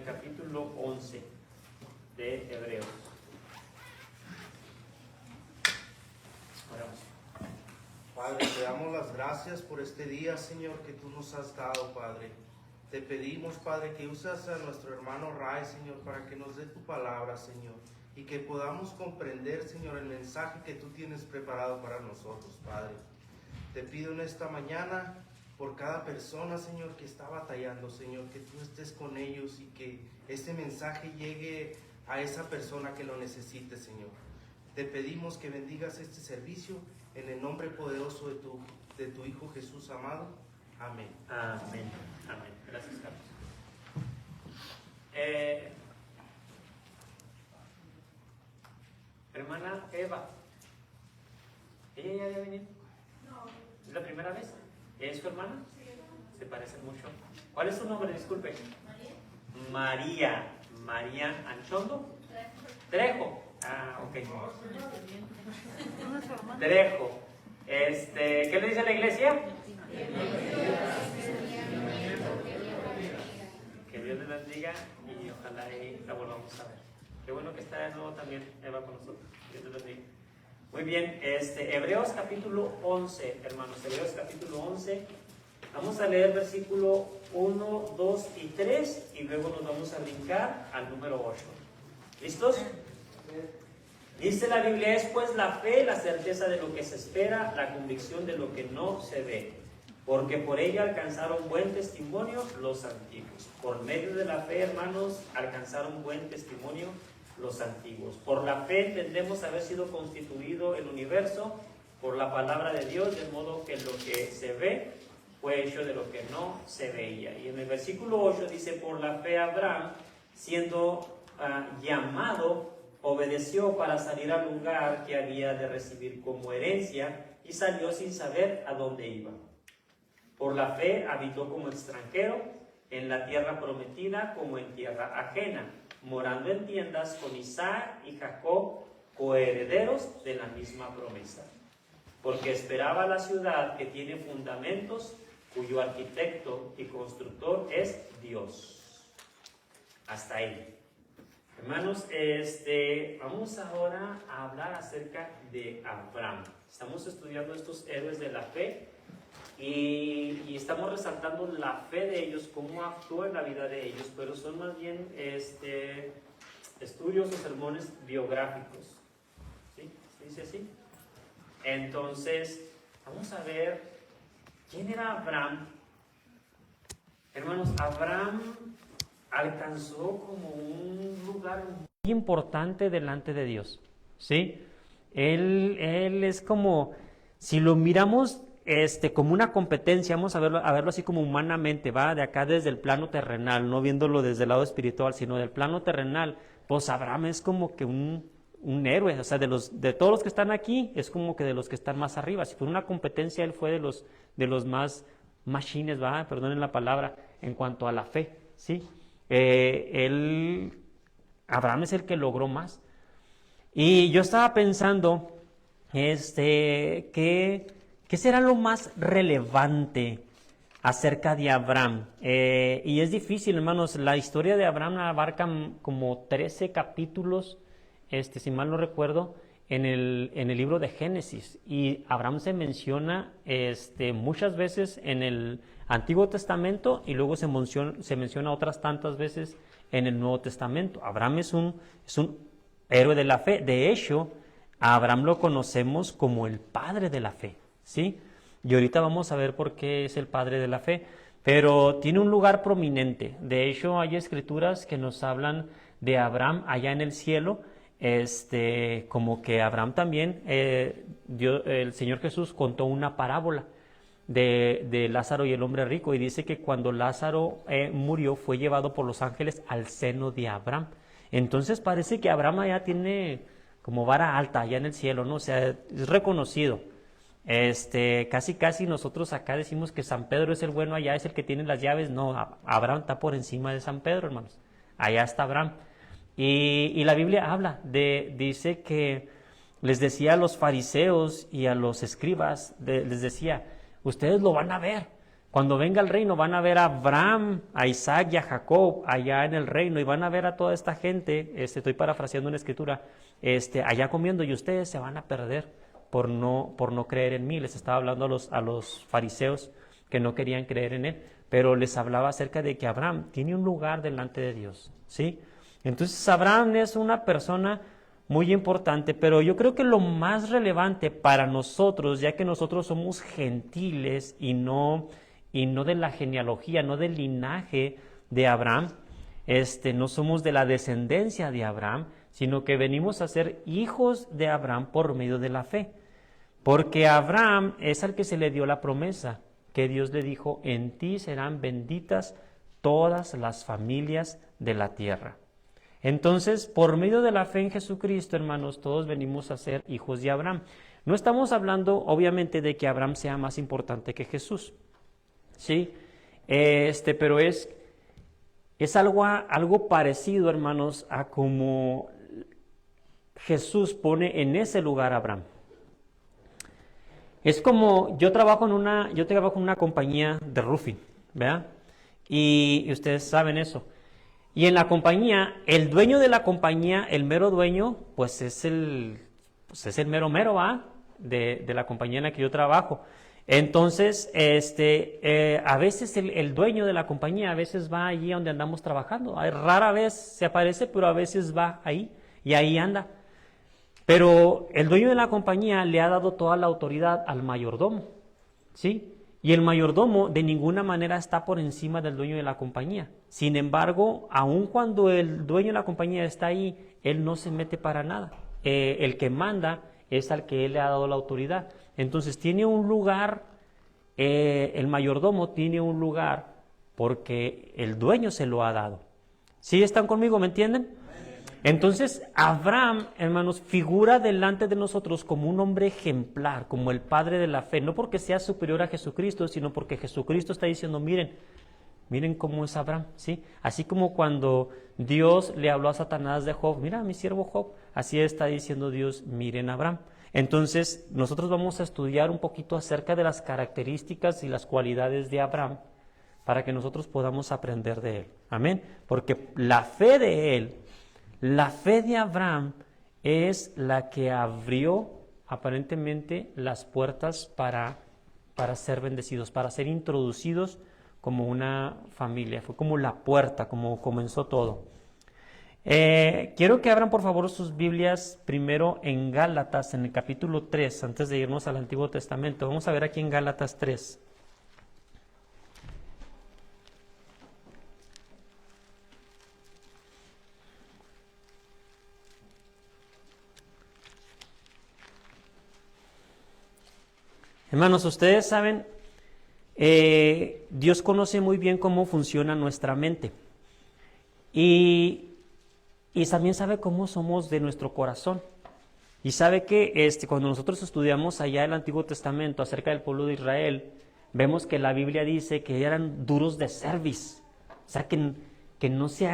el capítulo 11 de Hebreos. Oramos. Padre, te damos las gracias por este día, Señor, que tú nos has dado, Padre. Te pedimos, Padre, que uses a nuestro hermano Ray, Señor, para que nos dé tu palabra, Señor, y que podamos comprender, Señor, el mensaje que tú tienes preparado para nosotros, Padre. Te pido en esta mañana por cada persona, Señor, que está batallando, Señor, que tú estés con ellos y que este mensaje llegue a esa persona que lo necesite, Señor. Te pedimos que bendigas este servicio en el nombre poderoso de tu Hijo Jesús amado. Amén. Amén. Amén. Gracias, Carlos. Hermana Eva, ¿ella ya había venido? No. ¿Es la primera vez? ¿Es su hermana? Sí. Se parecen mucho. ¿Cuál es su nombre? Disculpe. María. María Anchondo. Trejo. Ah, ok. Trejo. ¿Qué le dice la iglesia? Que Dios le bendiga y ojalá la volvamos a ver. Qué bueno que está de nuevo también Eva con nosotros. Dios le bendiga. Muy bien, Hebreos capítulo 11, hermanos, Hebreos capítulo 11. Vamos a leer versículo 1, 2 y 3 y luego nos vamos a brincar al número 8. ¿Listos? Dice la Biblia, es pues la fe, la certeza de lo que se espera, la convicción de lo que no se ve. Porque por ella alcanzaron buen testimonio los antiguos. Por medio de la fe, hermanos, alcanzaron buen testimonio los antiguos. Por la fe entendemos haber sido constituido el universo por la palabra de Dios, de modo que lo que se ve fue hecho de lo que no se veía. Y en el versículo 8 dice, por la fe Abraham, siendo llamado, obedeció para salir al lugar que había de recibir como herencia y salió sin saber a dónde iba. Por la fe habitó como extranjero en la tierra prometida como en tierra ajena, morando en tiendas con Isaac y Jacob, coherederos de la misma promesa. Porque esperaba la ciudad que tiene fundamentos, cuyo arquitecto y constructor es Dios. Hasta ahí. Hermanos, vamos ahora a hablar acerca de Abraham. Estamos estudiando estos héroes de la fe y estamos resaltando la fe de ellos, cómo actuó en la vida de ellos, pero son más bien estudios o sermones biográficos. ¿Sí? ¿Se dice así? Entonces, vamos a ver quién era Abraham. Hermanos, Abraham alcanzó como un lugar muy importante delante de Dios, ¿sí? Él es como, si lo miramos como una competencia, vamos a verlo así como humanamente, va de acá desde el plano terrenal, no viéndolo desde el lado espiritual, sino del plano terrenal, pues Abraham es como que un héroe, o sea, de todos los que están aquí, es como que de los que están más arriba. Si fue una competencia, él fue de los más machines, va, perdonen la palabra, en cuanto a la fe, ¿sí? Abraham es el que logró más. Y yo estaba pensando, ¿qué será lo más relevante acerca de Abraham? Y es difícil, hermanos, la historia de Abraham abarca como 13 capítulos, si mal no recuerdo, en el libro de Génesis. Y Abraham se menciona muchas veces en el Antiguo Testamento y luego se menciona otras tantas veces en el Nuevo Testamento. Abraham es un héroe de la fe. De hecho, a Abraham lo conocemos como el padre de la fe, ¿sí? Y ahorita vamos a ver por qué es el padre de la fe. Pero tiene un lugar prominente. De hecho, hay escrituras que nos hablan de Abraham allá en el cielo, como que Abraham también, el Señor Jesús contó una parábola de Lázaro y el hombre rico, y dice que cuando Lázaro murió, fue llevado por los ángeles al seno de Abraham. Entonces parece que Abraham allá tiene como vara alta allá en el cielo, ¿no? O sea, es reconocido. Casi nosotros acá decimos que San Pedro es el bueno, allá es el que tiene las llaves. No, Abraham está por encima de San Pedro, hermanos. Allá está Abraham. Y la Biblia dice que les decía a los fariseos y a los escribas, les decía, ustedes lo van a ver, Cuando venga el reino van a ver a Abraham, a Isaac y a Jacob allá en el reino y van a ver a toda esta gente, estoy parafraseando una escritura, allá comiendo y ustedes se van a perder por no creer en mí. Les estaba hablando a los fariseos que no querían creer en él, pero les hablaba acerca de que Abraham tiene un lugar delante de Dios, ¿sí? Entonces Abraham es una persona muy importante, pero yo creo que lo más relevante para nosotros, ya que nosotros somos gentiles y no de la genealogía, no del linaje de Abraham, no somos de la descendencia de Abraham, sino que venimos a ser hijos de Abraham por medio de la fe. Porque a Abraham es al que se le dio la promesa, que Dios le dijo, en ti serán benditas todas las familias de la tierra. Entonces, por medio de la fe en Jesucristo, hermanos, todos venimos a ser hijos de Abraham. No estamos hablando, obviamente, de que Abraham sea más importante que Jesús, ¿sí? Pero es algo parecido, hermanos, a como Jesús pone en ese lugar a Abraham. Es como, yo trabajo en una compañía de roofing, ¿verdad? Y ustedes saben eso. Y en la compañía, el dueño de la compañía, el mero dueño, pues es el mero mero, ¿va? De la compañía en la que yo trabajo. Entonces, a veces el dueño de la compañía a veces va allí donde andamos trabajando. Rara vez se aparece, pero a veces va ahí y ahí anda. Pero el dueño de la compañía le ha dado toda la autoridad al mayordomo, ¿sí? Y el mayordomo de ninguna manera está por encima del dueño de la compañía. Sin embargo, aun cuando el dueño de la compañía está ahí, él no se mete para nada. El que manda es al que él le ha dado la autoridad. Entonces tiene un lugar, el mayordomo tiene un lugar porque el dueño se lo ha dado. ¿Sí están conmigo? ¿Me entienden? Entonces Abraham, hermanos, figura delante de nosotros como un hombre ejemplar, como el padre de la fe, no porque sea superior a Jesucristo, sino porque Jesucristo está diciendo, miren cómo es Abraham, ¿sí? Así como cuando Dios le habló a Satanás de Job, mira mi siervo Job, así está diciendo Dios, miren a Abraham. Entonces nosotros vamos a estudiar un poquito acerca de las características y las cualidades de Abraham para que nosotros podamos aprender de él, amén, porque la fe de él, la fe de Abraham es la que abrió aparentemente las puertas para ser bendecidos, para ser introducidos como una familia. Fue como la puerta, como comenzó todo. Quiero que abran por favor sus Biblias primero en Gálatas, en el capítulo 3, antes de irnos al Antiguo Testamento. Vamos a ver aquí en Gálatas 3. Hermanos, ustedes saben, Dios conoce muy bien cómo funciona nuestra mente y también sabe cómo somos de nuestro corazón. Y sabe que cuando nosotros estudiamos allá el Antiguo Testamento acerca del pueblo de Israel, vemos que la Biblia dice que eran duros de cerviz, o sea, que no se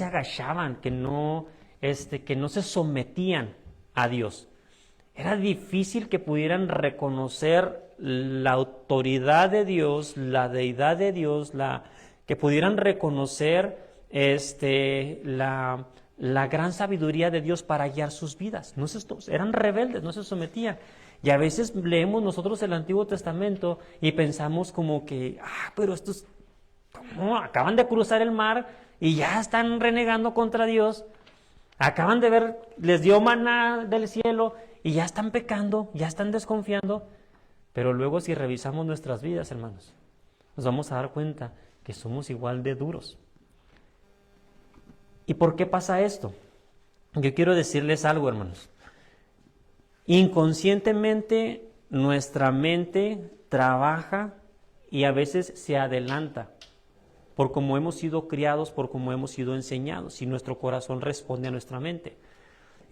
agachaban, que no se sometían a Dios. Era difícil que pudieran reconocer la autoridad de Dios, la deidad de Dios, que pudieran reconocer la gran sabiduría de Dios para guiar sus vidas. Eran rebeldes, no se sometían. Y a veces leemos nosotros el Antiguo Testamento y pensamos como que, pero estos acaban de cruzar el mar y ya están renegando contra Dios. Acaban de ver, les dio maná del cielo y ya están pecando, ya están desconfiando. Pero luego si revisamos nuestras vidas, hermanos, nos vamos a dar cuenta que somos igual de duros. ¿Y por qué pasa esto? Yo quiero decirles algo, hermanos. Inconscientemente nuestra mente trabaja y a veces se adelanta por cómo hemos sido criados, por cómo hemos sido enseñados, y nuestro corazón responde a nuestra mente.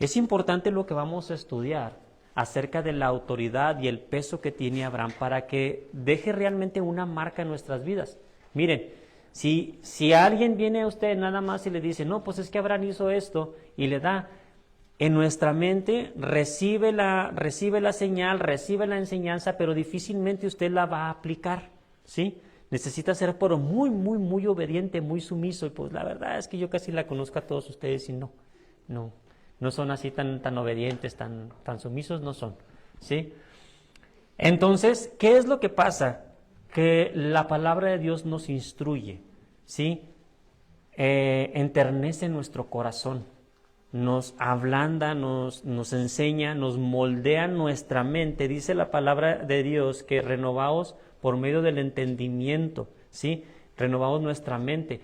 Es importante lo que vamos a estudiar acerca de la autoridad y el peso que tiene Abraham para que deje realmente una marca en nuestras vidas. Miren, si alguien viene a usted nada más y le dice, no, pues es que Abraham hizo esto, y le da, en nuestra mente recibe la señal, recibe la enseñanza, pero difícilmente usted la va a aplicar, ¿sí? Necesita ser pero muy, muy, muy obediente, muy sumiso. Y pues la verdad es que yo casi la conozco a todos ustedes y no son así tan obedientes, tan sumisos, no son, ¿sí? Entonces, ¿qué es lo que pasa? Que la palabra de Dios nos instruye, ¿sí? Enternece nuestro corazón, nos ablanda, nos enseña, nos moldea nuestra mente. Dice la palabra de Dios que renovaos por medio del entendimiento, ¿sí? Renovamos nuestra mente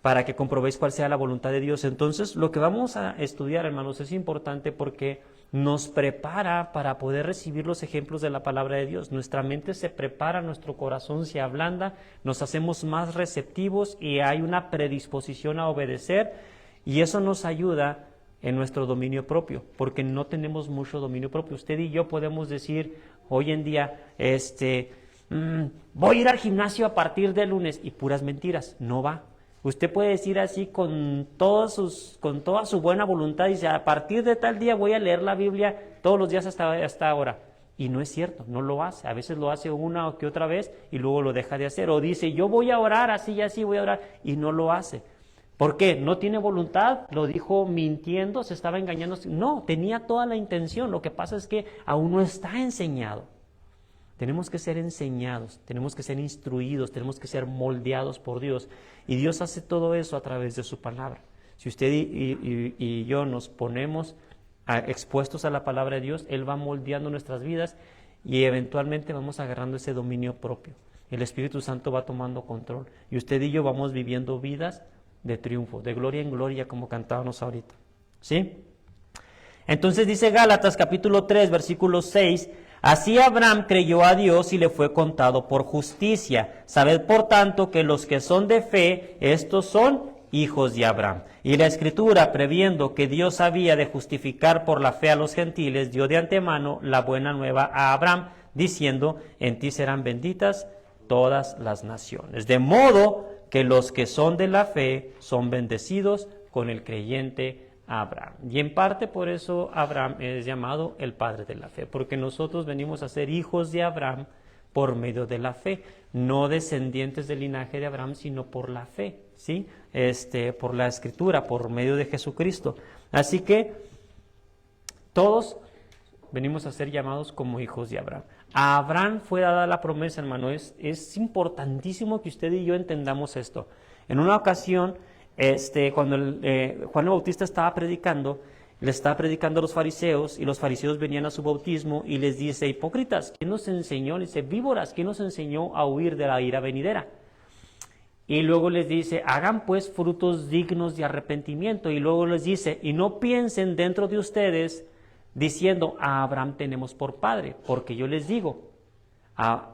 para que comprobéis cuál sea la voluntad de Dios. Entonces, lo que vamos a estudiar, hermanos, es importante porque nos prepara para poder recibir los ejemplos de la palabra de Dios. Nuestra mente se prepara, nuestro corazón se ablanda, nos hacemos más receptivos y hay una predisposición a obedecer, y eso nos ayuda en nuestro dominio propio, porque no tenemos mucho dominio propio. Usted y yo podemos decir hoy en día, voy a ir al gimnasio a partir del lunes, y puras mentiras, no va. Usted puede decir así con toda su buena voluntad, dice, a partir de tal día voy a leer la Biblia todos los días hasta ahora. Y no es cierto, no lo hace. A veces lo hace una o que otra vez y luego lo deja de hacer. O dice, yo voy a orar así y así voy a orar, y no lo hace. ¿Por qué? ¿No tiene voluntad? ¿Lo dijo mintiendo? ¿Se estaba engañando? No, tenía toda la intención. Lo que pasa es que aún no está enseñado. Tenemos que ser enseñados, tenemos que ser instruidos, tenemos que ser moldeados por Dios. Y Dios hace todo eso a través de su palabra. Si usted y yo nos ponemos expuestos a la palabra de Dios, Él va moldeando nuestras vidas y eventualmente vamos agarrando ese dominio propio. El Espíritu Santo va tomando control y usted y yo vamos viviendo vidas de triunfo, de gloria en gloria, como cantábamos ahorita. ¿Sí? Entonces dice Gálatas capítulo 3, versículo 6, así Abraham creyó a Dios y le fue contado por justicia. Sabed por tanto que los que son de fe, estos son hijos de Abraham. Y la Escritura, previendo que Dios había de justificar por la fe a los gentiles, dio de antemano la buena nueva a Abraham, diciendo, en ti serán benditas todas las naciones. De modo que los que son de la fe son bendecidos con el creyente Abraham. Y en parte por eso Abraham es llamado el padre de la fe, porque nosotros venimos a ser hijos de Abraham por medio de la fe, no descendientes del linaje de Abraham, sino por la fe, ¿sí? Por la Escritura, por medio de Jesucristo. Así que todos venimos a ser llamados como hijos de Abraham. A Abraham fue dada la promesa, hermano. Es importantísimo que usted y yo entendamos esto. En una ocasión, cuando Juan el Bautista estaba predicando, le estaba predicando a los fariseos, y los fariseos venían a su bautismo y les dice, hipócritas, ¿quién nos enseñó? Le dice, víboras, ¿quién nos enseñó a huir de la ira venidera? Y luego les dice, hagan pues frutos dignos de arrepentimiento. Y luego les dice, y no piensen dentro de ustedes diciendo, a Abraham tenemos por padre, porque yo les digo,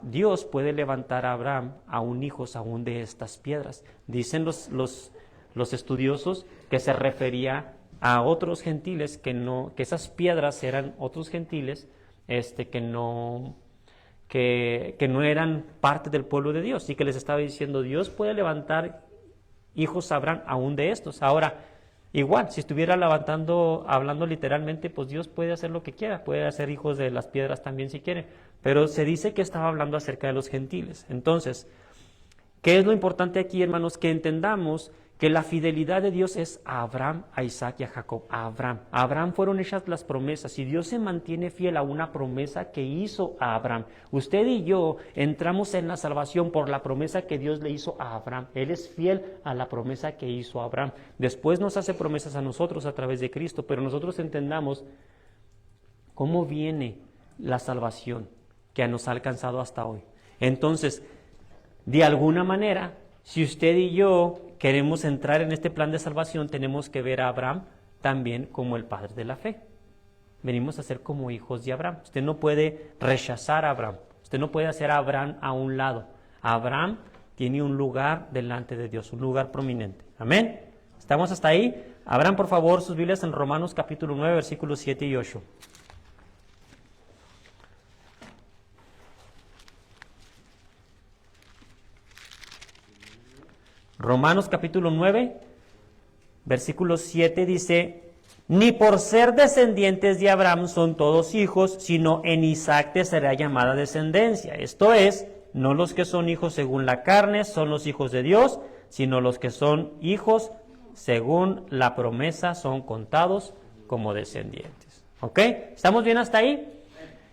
Dios puede levantar a Abraham aún hijos aún de estas piedras. Dicen los estudiosos que se refería a otros gentiles, que esas piedras eran otros gentiles que no eran parte del pueblo de Dios, y que les estaba diciendo, Dios puede levantar hijos a Abraham aún de estos. Ahora, igual, si estuviera hablando literalmente, pues Dios puede hacer lo que quiera, puede hacer hijos de las piedras también si quiere, pero se dice que estaba hablando acerca de los gentiles. Entonces, ¿qué es lo importante aquí, hermanos? Que entendamos que la fidelidad de Dios es a Abraham, a Isaac y a Jacob. A Abraham fueron hechas las promesas, y Dios se mantiene fiel a una promesa que hizo a Abraham. Usted y yo entramos en la salvación por la promesa que Dios le hizo a Abraham. Él es fiel a la promesa que hizo a Abraham. Después nos hace promesas a nosotros a través de Cristo, pero nosotros entendamos cómo viene la salvación que nos ha alcanzado hasta hoy. Entonces, de alguna manera, si usted y yo queremos entrar en este plan de salvación, tenemos que ver a Abraham también como el padre de la fe. Venimos a ser como hijos de Abraham. Usted no puede rechazar a Abraham. Usted no puede hacer a Abraham a un lado. Abraham tiene un lugar delante de Dios, un lugar prominente. Amén. ¿Estamos hasta ahí? Abran por favor sus Biblias en Romanos capítulo 9, versículos 7 y 8. Romanos capítulo 9, versículo 7 dice, ni por ser descendientes de Abraham son todos hijos, sino en Isaac te será llamada descendencia. Esto es, no los que son hijos según la carne son los hijos de Dios, sino los que son hijos según la promesa son contados como descendientes. ¿Ok? ¿Estamos bien hasta ahí?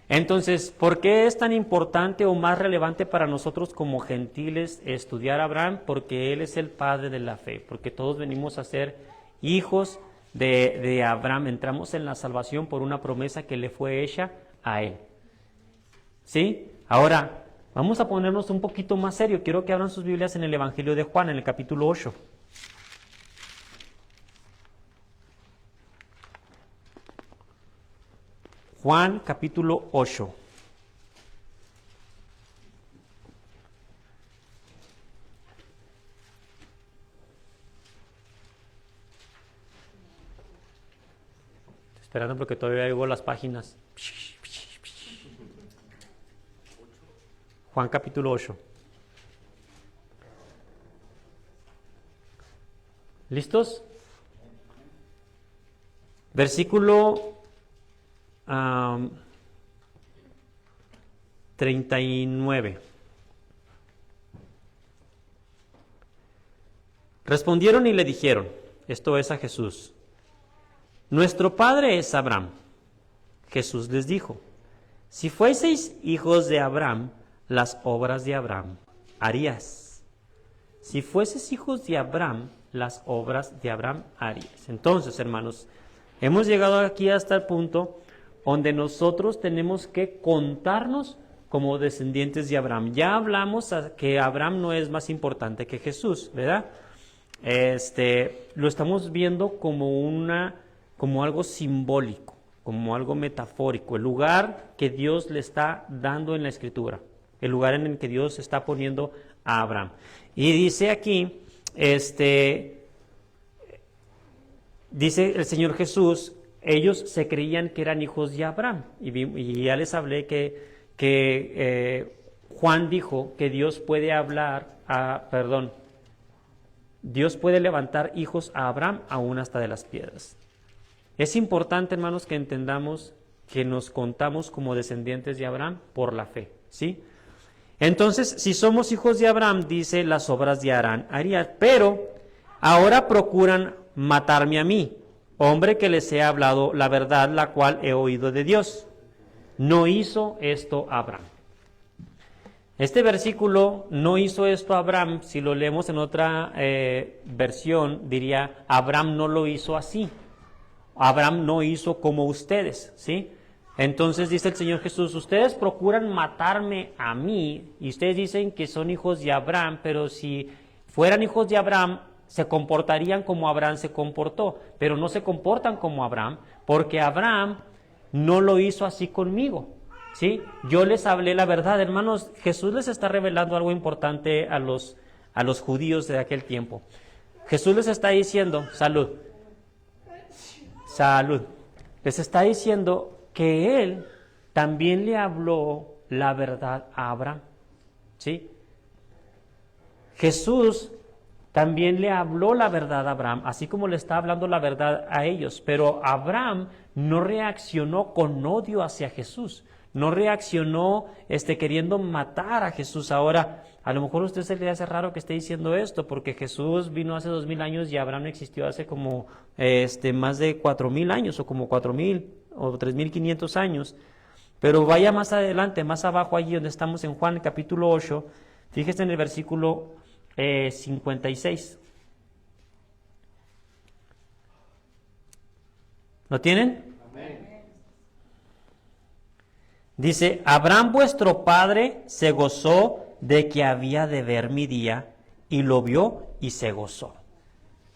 Entonces, ¿por qué es tan importante o más relevante para nosotros como gentiles estudiar a Abraham? Porque él es el padre de la fe, porque todos venimos a ser hijos de Abraham. Entramos en la salvación por una promesa que le fue hecha a él. ¿Sí? Ahora, vamos a ponernos un poquito más serio. Quiero que abran sus Biblias en el Evangelio de Juan, en el capítulo 8. Juan capítulo 8. Estoy esperando porque todavía oigo las páginas. Juan capítulo 8. ¿Listos? Versículo 39. Respondieron y le dijeron, esto es a Jesús, nuestro padre es Abraham. Jesús les dijo, si fueseis hijos de Abraham, las obras de Abraham harías. Si fueses hijos de Abraham, las obras de Abraham harías. Entonces, hermanos, hemos llegado aquí hasta el punto donde nosotros tenemos que contarnos como descendientes de Abraham. Ya hablamos que Abraham no es más importante que Jesús, ¿verdad? Lo estamos viendo como algo simbólico, como algo metafórico, el lugar que Dios le está dando en la Escritura, el lugar en el que Dios está poniendo a Abraham. Y dice aquí, dice el Señor Jesús, ellos se creían que eran hijos de Abraham. Y ya les hablé que Juan dijo que Dios puede Dios puede levantar hijos a Abraham aún hasta de las piedras. Es importante, hermanos, que entendamos que nos contamos como descendientes de Abraham por la fe, ¿sí? Entonces, si somos hijos de Abraham, dice, las obras de Abraham haría, pero ahora procuran matarme a mí, hombre que les he hablado la verdad, la cual he oído de Dios. No hizo esto Abraham. Este versículo, no hizo esto Abraham, si lo leemos en otra versión, diría, Abraham no lo hizo así. Abraham no hizo como ustedes, ¿sí? Entonces dice el Señor Jesús, ustedes procuran matarme a mí, y ustedes dicen que son hijos de Abraham, pero si fueran hijos de Abraham, se comportarían como Abraham se comportó, pero no se comportan como Abraham, porque Abraham no lo hizo así conmigo, ¿sí? Yo les hablé la verdad, hermanos. Jesús les está revelando algo importante a los judíos de aquel tiempo. Jesús les está diciendo, salud, les está diciendo que Él también le habló la verdad a Abraham, ¿sí? Jesús también le habló la verdad a Abraham, así como le está hablando la verdad a ellos, pero Abraham no reaccionó con odio hacia Jesús, no reaccionó queriendo matar a Jesús. Ahora, a lo mejor a usted se le hace raro que esté diciendo esto, porque Jesús vino hace 2000 años y Abraham existió hace como más de 4000 años, o como 4000 o 3500 años. Pero vaya más adelante, más abajo allí donde estamos en Juan capítulo 8, fíjese en el versículo 56. ¿Lo tienen? Amén. Dice, Abraham vuestro padre se gozó de que había de ver mi día, y lo vio y se gozó.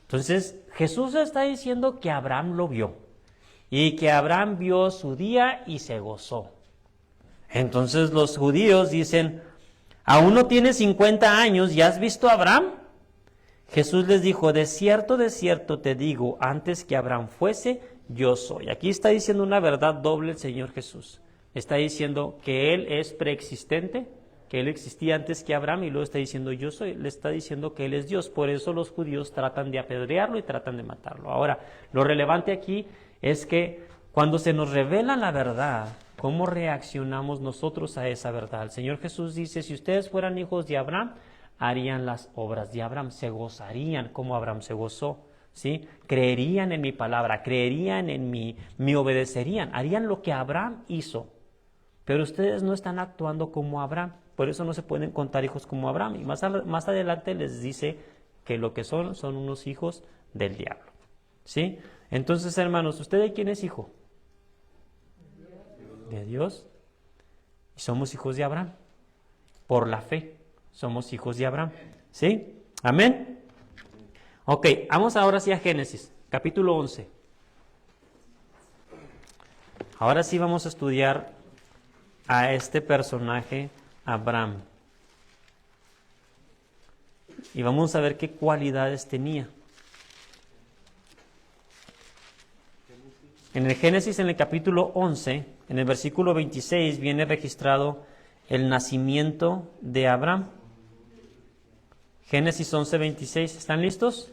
Entonces Jesús está diciendo que Abraham lo vio, y que Abraham vio su día y se gozó. Entonces los judíos dicen, ¿aún no tienes 50 años y has visto a Abraham? Jesús les dijo, de cierto te digo, antes que Abraham fuese, yo soy. Aquí está diciendo una verdad doble el Señor Jesús. Está diciendo que Él es preexistente, que Él existía antes que Abraham, y luego está diciendo yo soy. Le está diciendo que Él es Dios. Por eso los judíos tratan de apedrearlo y tratan de matarlo. Ahora, lo relevante aquí es que cuando se nos revela la verdad, ¿Cómo reaccionamos nosotros a esa verdad? El Señor Jesús dice, si ustedes fueran hijos de Abraham, harían las obras de Abraham, se gozarían como Abraham se gozó, ¿sí? Creerían en mi palabra, creerían en mí, me obedecerían, harían lo que Abraham hizo. Pero ustedes no están actuando como Abraham, por eso no se pueden contar hijos como Abraham. Y más adelante les dice que lo que son unos hijos del diablo, ¿sí? Entonces, hermanos, ¿usted de quién es hijo? De Dios. Y somos hijos de Abraham. Por la fe, somos hijos de Abraham, ¿sí? ¿Amén? Ok, vamos ahora sí a Génesis, capítulo 11. Ahora sí vamos a estudiar a este personaje, Abraham. Y vamos a ver qué cualidades tenía. En el Génesis, en el capítulo 11, en el versículo 26, viene registrado el nacimiento de Abraham. Génesis 11, 26. ¿Están listos?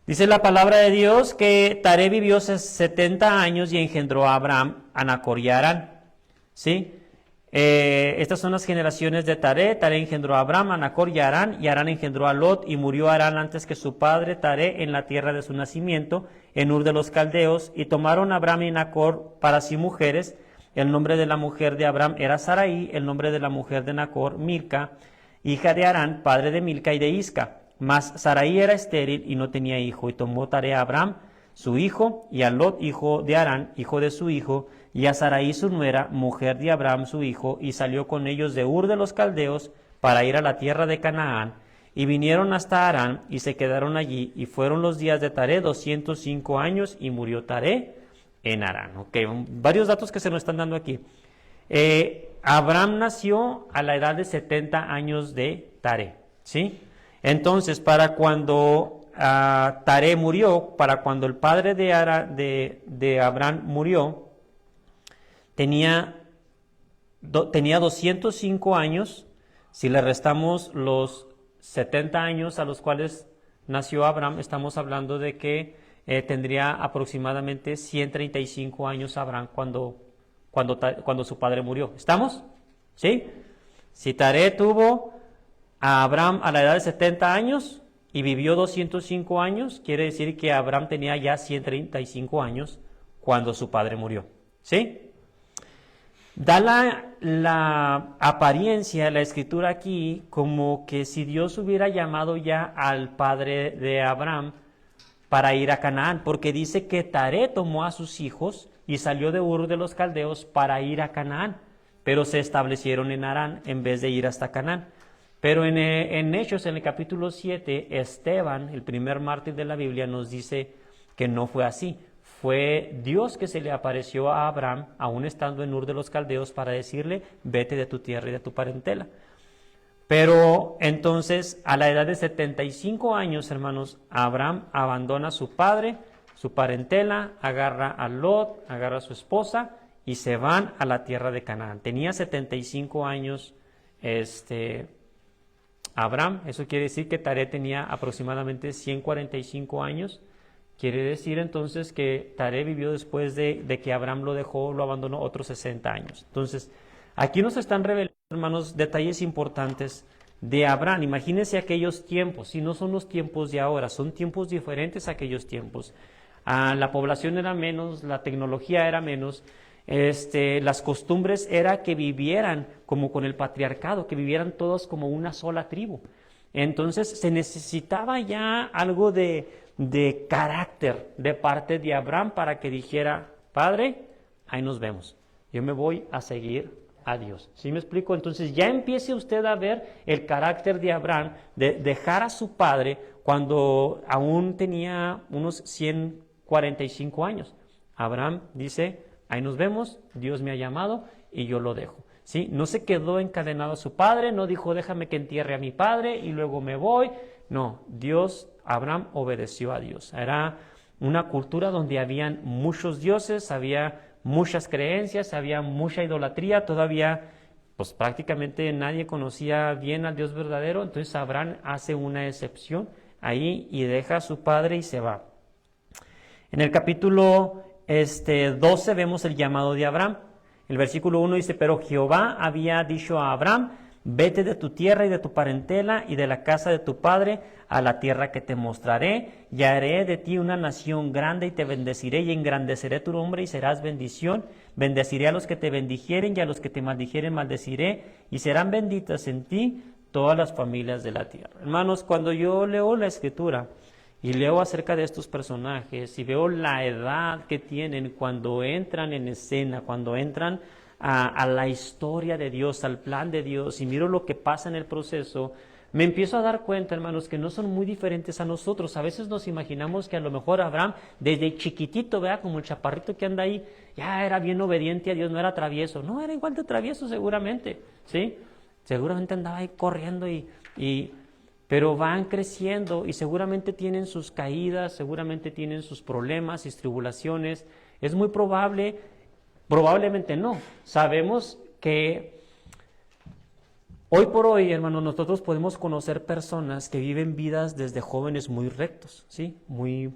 Dice la palabra de Dios que Taré vivió 70 años y engendró a Abraham, a Nacor y a Harán. ¿Sí? Estas son las generaciones de Taré. Taré engendró a Abraham, a Nacor y a Harán engendró a Lot, y murió Harán antes que su padre Taré en la tierra de su nacimiento, en Ur de los Caldeos, y tomaron a Abraham y Nacor para sí mujeres. El nombre de la mujer de Abraham era Sarai, el nombre de la mujer de Nacor, Milca, hija de Harán, padre de Milca y de Isca. Mas Sarai era estéril y no tenía hijo, y tomó Taré a Abraham, su hijo, y a Lot, hijo de Harán, hijo de su hijo, y a Sarai su nuera, mujer de Abraham su hijo, y salió con ellos de Ur de los Caldeos para ir a la tierra de Canaán, y vinieron hasta Harán, y se quedaron allí, y fueron los días de Taré 205 años, y murió Taré en Harán. Ok, varios datos que se nos están dando aquí. Abraham nació a la edad de 70 años de Taré, ¿sí? Entonces, para cuando Taré murió, para cuando el padre de Abraham murió, tenía 205 años. Si le restamos los 70 años a los cuales nació Abraham, estamos hablando de que tendría aproximadamente 135 años Abraham cuando su padre murió. ¿Estamos? ¿Sí? Si Taré tuvo a Abraham a la edad de 70 años y vivió 205 años, quiere decir que Abraham tenía ya 135 años cuando su padre murió. ¿Sí? Da la apariencia, la escritura aquí, como que si Dios hubiera llamado ya al padre de Abraham para ir a Canaán, porque dice que Taré tomó a sus hijos y salió de Ur de los Caldeos para ir a Canaán, pero se establecieron en Harán en vez de ir hasta Canaán. Pero en Hechos, en el capítulo 7, Esteban, el primer mártir de la Biblia, nos dice que no fue así. Fue Dios que se le apareció a Abraham, aún estando en Ur de los Caldeos, para decirle, vete de tu tierra y de tu parentela. Pero entonces, a la edad de 75 años, hermanos, Abraham abandona a su padre, su parentela, agarra a Lot, agarra a su esposa y se van a la tierra de Canaán. Tenía 75 años Abraham. Eso quiere decir que Taré tenía aproximadamente 145 años. Quiere decir entonces que Taré vivió después de que Abraham lo dejó, lo abandonó, otros 60 años. Entonces, aquí nos están revelando, hermanos, detalles importantes de Abraham. Imagínense aquellos tiempos, si no son los tiempos de ahora, son tiempos diferentes a aquellos tiempos. La población era menos, la tecnología era menos, las costumbres era que vivieran como con el patriarcado, que vivieran todos como una sola tribu. Entonces se necesitaba ya algo de carácter de parte de Abraham para que dijera, Padre, ahí nos vemos, yo me voy a seguir a Dios. ¿Sí me explico? Entonces ya empiece usted a ver el carácter de Abraham, de dejar a su padre cuando aún tenía unos 145 años. Abraham dice, ahí nos vemos, Dios me ha llamado y yo lo dejo. ¿Sí? No se quedó encadenado a su padre, no dijo déjame que entierre a mi padre y luego me voy. No, Abraham obedeció a Dios. Era una cultura donde habían muchos dioses, había muchas creencias, había mucha idolatría, todavía pues prácticamente nadie conocía bien al Dios verdadero. Entonces Abraham hace una excepción ahí y deja a su padre y se va. En el capítulo 12 vemos el llamado de Abraham. El versículo 1 dice, pero Jehová había dicho a Abraham, vete de tu tierra y de tu parentela y de la casa de tu padre a la tierra que te mostraré, y haré de ti una nación grande y te bendeciré y engrandeceré tu nombre y serás bendición. Bendeciré a los que te bendijeren y a los que te maldijeren maldeciré, y serán benditas en ti todas las familias de la tierra. Hermanos, cuando yo leo la Escritura y leo acerca de estos personajes y veo la edad que tienen cuando entran en escena, cuando entran a la historia de Dios, al plan de Dios, y miro lo que pasa en el proceso, me empiezo a dar cuenta, hermanos, que no son muy diferentes a nosotros. A veces nos imaginamos que a lo mejor Abraham, desde chiquitito, vea, como el chaparrito que anda ahí, ya era bien obediente a Dios, no era travieso. No, era igual de travieso seguramente, ¿sí? Seguramente andaba ahí corriendo pero van creciendo y seguramente tienen sus caídas, seguramente tienen sus problemas y tribulaciones. Es muy probable, probablemente no. Sabemos que hoy por hoy, hermanos, nosotros podemos conocer personas que viven vidas desde jóvenes muy rectos, ¿sí? Muy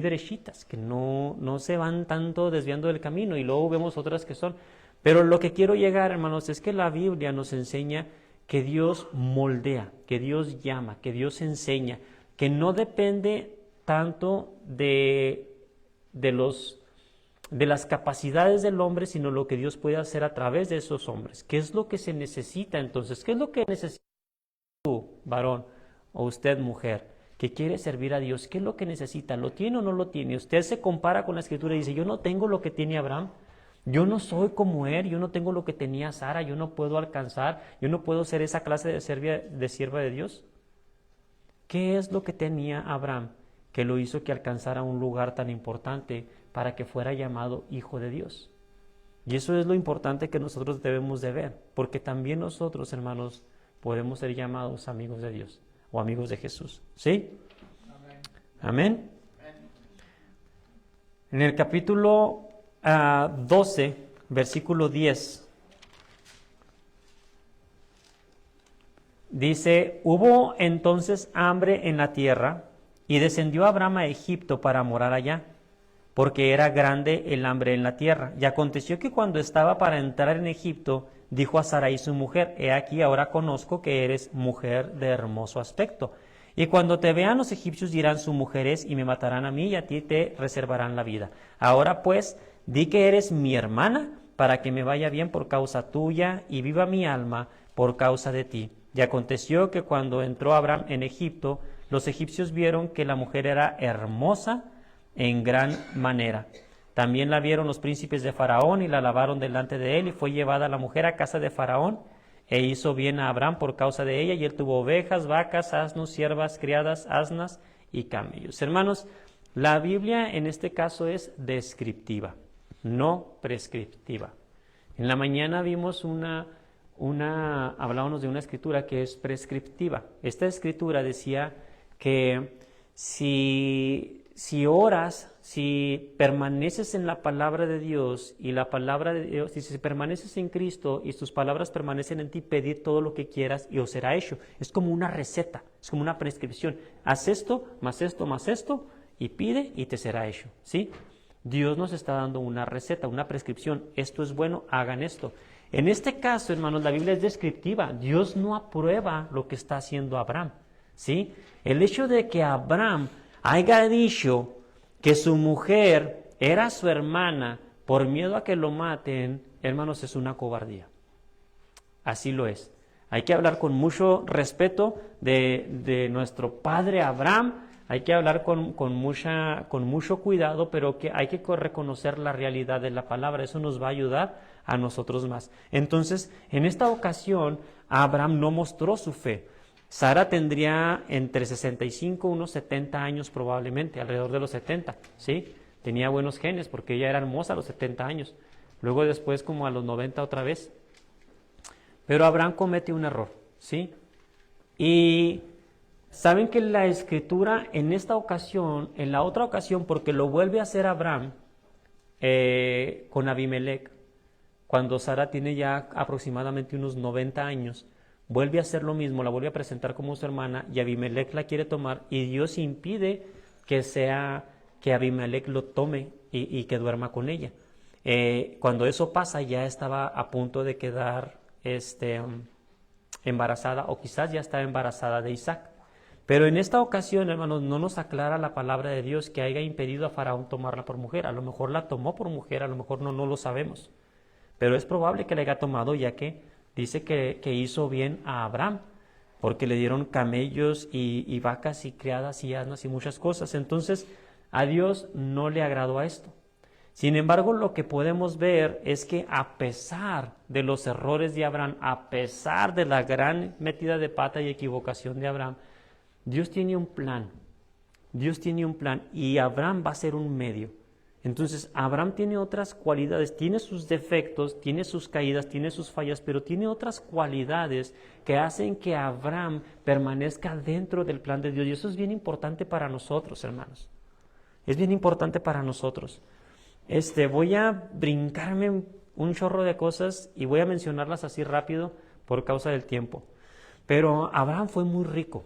derechitas, que no se van tanto desviando del camino, y luego vemos otras que son. Pero lo que quiero llegar, hermanos, es que la Biblia nos enseña que Dios moldea, que Dios llama, que Dios enseña, que no depende tanto de las capacidades del hombre, sino lo que Dios puede hacer a través de esos hombres. ¿Qué es lo que se necesita entonces? ¿Qué es lo que necesita tú, varón, o usted, mujer, que quiere servir a Dios? ¿Qué es lo que necesita? ¿Lo tiene o no lo tiene? Usted se compara con la Escritura y dice, yo no tengo lo que tiene Abraham, yo no soy como él, yo no tengo lo que tenía Sara, yo no puedo alcanzar, yo no puedo ser esa clase de sierva de Dios. ¿Qué es lo que tenía Abraham que lo hizo que alcanzara un lugar tan importante para que fuera llamado hijo de Dios? Y eso es lo importante que nosotros debemos de ver, porque también nosotros, hermanos, podemos ser llamados amigos de Dios o amigos de Jesús. ¿Sí? Amén. Amén. En el capítulo 12, versículo 10, dice, hubo entonces hambre en la tierra y descendió Abraham a Egipto para morar allá, porque era grande el hambre en la tierra. Y aconteció que cuando estaba para entrar en Egipto, dijo a Sarai su mujer, he aquí ahora conozco que eres mujer de hermoso aspecto. Y cuando te vean los egipcios dirán, su mujer es, y me matarán a mí, y a ti te reservarán la vida. Ahora pues, di que eres mi hermana, para que me vaya bien por causa tuya, y viva mi alma por causa de ti. Y aconteció que cuando entró Abraham en Egipto, los egipcios vieron que la mujer era hermosa en gran manera. También la vieron los príncipes de Faraón, y la alabaron delante de él, y fue llevada la mujer a casa de Faraón, e hizo bien a Abraham por causa de ella, y él tuvo ovejas, vacas, asnos, siervas, criadas, asnas y camellos. Hermanos, la Biblia en este caso es descriptiva, no prescriptiva. En la mañana vimos hablábamos de una escritura que es prescriptiva. Esta escritura decía que si oras, si permaneces en la palabra de Dios, y la palabra de Dios, si permaneces en Cristo y tus palabras permanecen en ti, pedid todo lo que quieras y os será hecho. Es como una receta, es como una prescripción. Haz esto, más esto, más esto, y pide y te será hecho, ¿sí? Dios nos está dando una receta, una prescripción. Esto es bueno, hagan esto. En este caso, hermanos, la Biblia es descriptiva. Dios no aprueba lo que está haciendo Abraham, ¿sí? El hecho de que Abraham haya dicho que su mujer era su hermana por miedo a que lo maten, hermanos, es una cobardía. Así lo es. Hay que hablar con mucho respeto de nuestro padre Abraham. Hay que hablar con mucho cuidado, pero que hay que reconocer la realidad de la palabra. Eso nos va a ayudar a nosotros más. Entonces, en esta ocasión, Abraham no mostró su fe. Sara tendría entre 65 y unos 70 años probablemente, alrededor de los 70, ¿sí? Tenía buenos genes porque ella era hermosa a los 70 años. Luego después como a los 90 otra vez. Pero Abraham comete un error, ¿sí? Y saben que la Escritura en esta ocasión, en la otra ocasión, porque lo vuelve a hacer Abraham con Abimelech, cuando Sara tiene ya aproximadamente unos 90 años, vuelve a hacer lo mismo, la vuelve a presentar como su hermana, y Abimelech la quiere tomar, y Dios impide que Abimelech lo tome y que duerma con ella. Cuando eso pasa, ya estaba a punto de quedar embarazada, o quizás ya estaba embarazada de Isaac. Pero en esta ocasión, hermanos, no nos aclara la palabra de Dios que haya impedido a Faraón tomarla por mujer. A lo mejor la tomó por mujer, a lo mejor no lo sabemos. Pero es probable que la haya tomado, ya que dice que hizo bien a Abraham, porque le dieron camellos y vacas y criadas y asnas y muchas cosas. Entonces, a Dios no le agradó a esto. Sin embargo, lo que podemos ver es que a pesar de los errores de Abraham, a pesar de la gran metida de pata y equivocación de Abraham, Dios tiene un plan. Dios tiene un plan y Abraham va a ser un medio. Entonces, Abraham tiene otras cualidades, tiene sus defectos, tiene sus caídas, tiene sus fallas, pero tiene otras cualidades que hacen que Abraham permanezca dentro del plan de Dios. Y eso es bien importante para nosotros, hermanos. Es bien importante para nosotros. Voy a brincarme un chorro de cosas y voy a mencionarlas así rápido por causa del tiempo. Pero Abraham fue muy rico,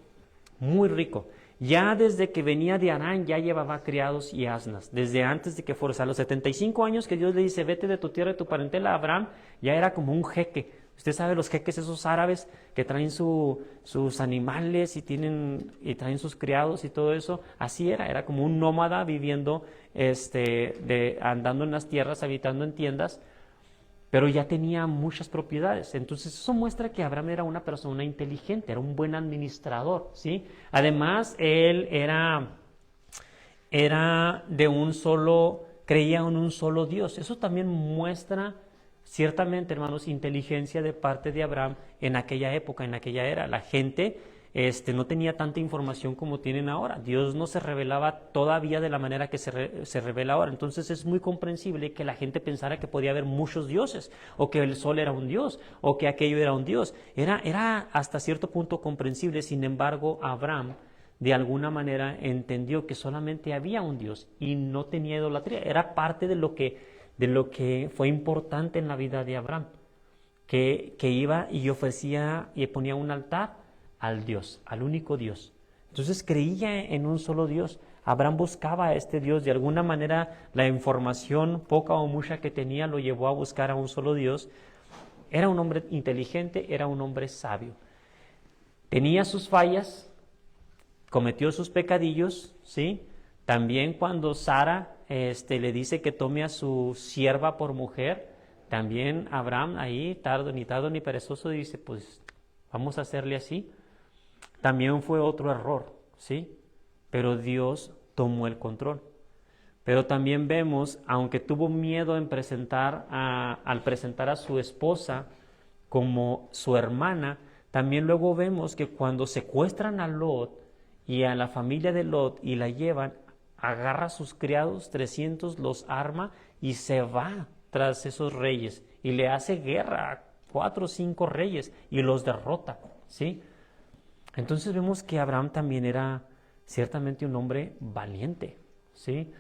muy rico. Ya desde que venía de Harán ya llevaba criados y asnas. Desde antes de que fuera, a los 75 años que Dios le dice, vete de tu tierra y tu parentela, Abraham ya era como un jeque. Usted sabe los jeques esos árabes que traen sus animales y traen sus criados y todo eso. Así era como un nómada viviendo, andando en las tierras, habitando en tiendas, pero ya tenía muchas propiedades. Entonces eso muestra que Abraham era una persona inteligente, era un buen administrador, ¿sí? Además, él era de un solo, creía en un solo Dios. Eso también muestra ciertamente, hermanos, inteligencia de parte de Abraham en aquella época, en aquella era. La gente no tenía tanta información como tienen ahora. Dios no se revelaba todavía de la manera que se revela ahora. Entonces es muy comprensible que la gente pensara que podía haber muchos dioses, o que el sol era un dios, o que aquello era un dios. Era hasta cierto punto comprensible. Sin embargo, Abraham de alguna manera entendió que solamente había un Dios y no tenía idolatría. Era parte de lo que fue importante en la vida de Abraham, que iba y ofrecía y ponía un altar al Dios, al único Dios. Entonces creía en un solo Dios. Abraham buscaba a este Dios. De alguna manera la información, poca o mucha que tenía, lo llevó a buscar a un solo Dios. Era un hombre inteligente, era un hombre sabio. Tenía sus fallas, cometió sus pecadillos, ¿sí? También cuando Sara le dice que tome a su sierva por mujer, también Abraham ahí, ni tardo ni perezoso, dice, pues vamos a hacerle así. También fue otro error, ¿sí? Pero Dios tomó el control. Pero también vemos, aunque tuvo miedo al presentar a su esposa como su hermana, también luego vemos que cuando secuestran a Lot y a la familia de Lot y la llevan, agarra a sus criados, 300, los arma y se va tras esos reyes y le hace guerra a 4 o 5 reyes y los derrota, ¿sí? Entonces vemos que Abraham también era ciertamente un hombre valiente, ¿sí?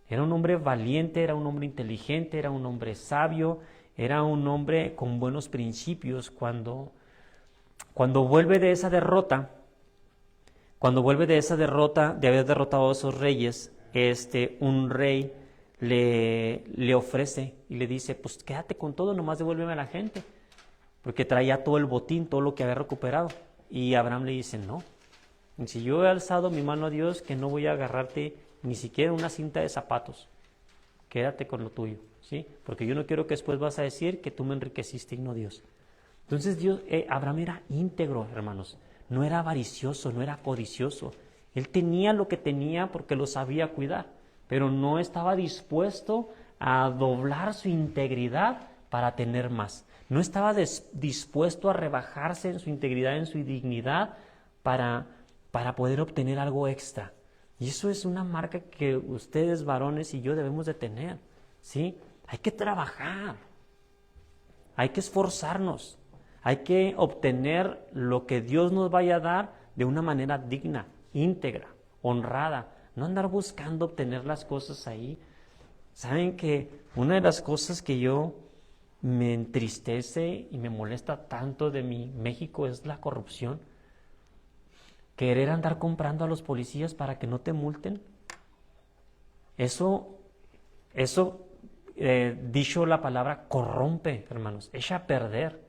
Era un hombre valiente, era un hombre inteligente, era un hombre sabio, era un hombre con buenos principios. Cuando vuelve de esa derrota, de haber derrotado a esos reyes, un rey le ofrece y le dice, pues quédate con todo, nomás devuélveme a la gente, porque traía todo el botín, todo lo que había recuperado. Y Abraham le dice, no, si yo he alzado mi mano a Dios, que no voy a agarrarte ni siquiera una cinta de zapatos, quédate con lo tuyo, ¿sí? Porque yo no quiero que después vas a decir que tú me enriqueciste y no Dios. Entonces Abraham era íntegro, hermanos, no era avaricioso, no era codicioso. Él tenía lo que tenía porque lo sabía cuidar, pero no estaba dispuesto a doblar su integridad para tener más. No estaba dispuesto a rebajarse en su integridad, en su dignidad, para poder obtener algo extra. Y eso es una marca que ustedes, varones, y yo debemos de tener, ¿sí? Hay que trabajar, hay que esforzarnos, hay que obtener lo que Dios nos vaya a dar de una manera digna, íntegra, honrada. No andar buscando obtener las cosas ahí. Saben que una de las cosas que yo me entristece y me molesta tanto de mi México es la corrupción. Querer andar comprando a los policías para que no te multen. Eso dicho la palabra corrompe, hermanos, echa a perder.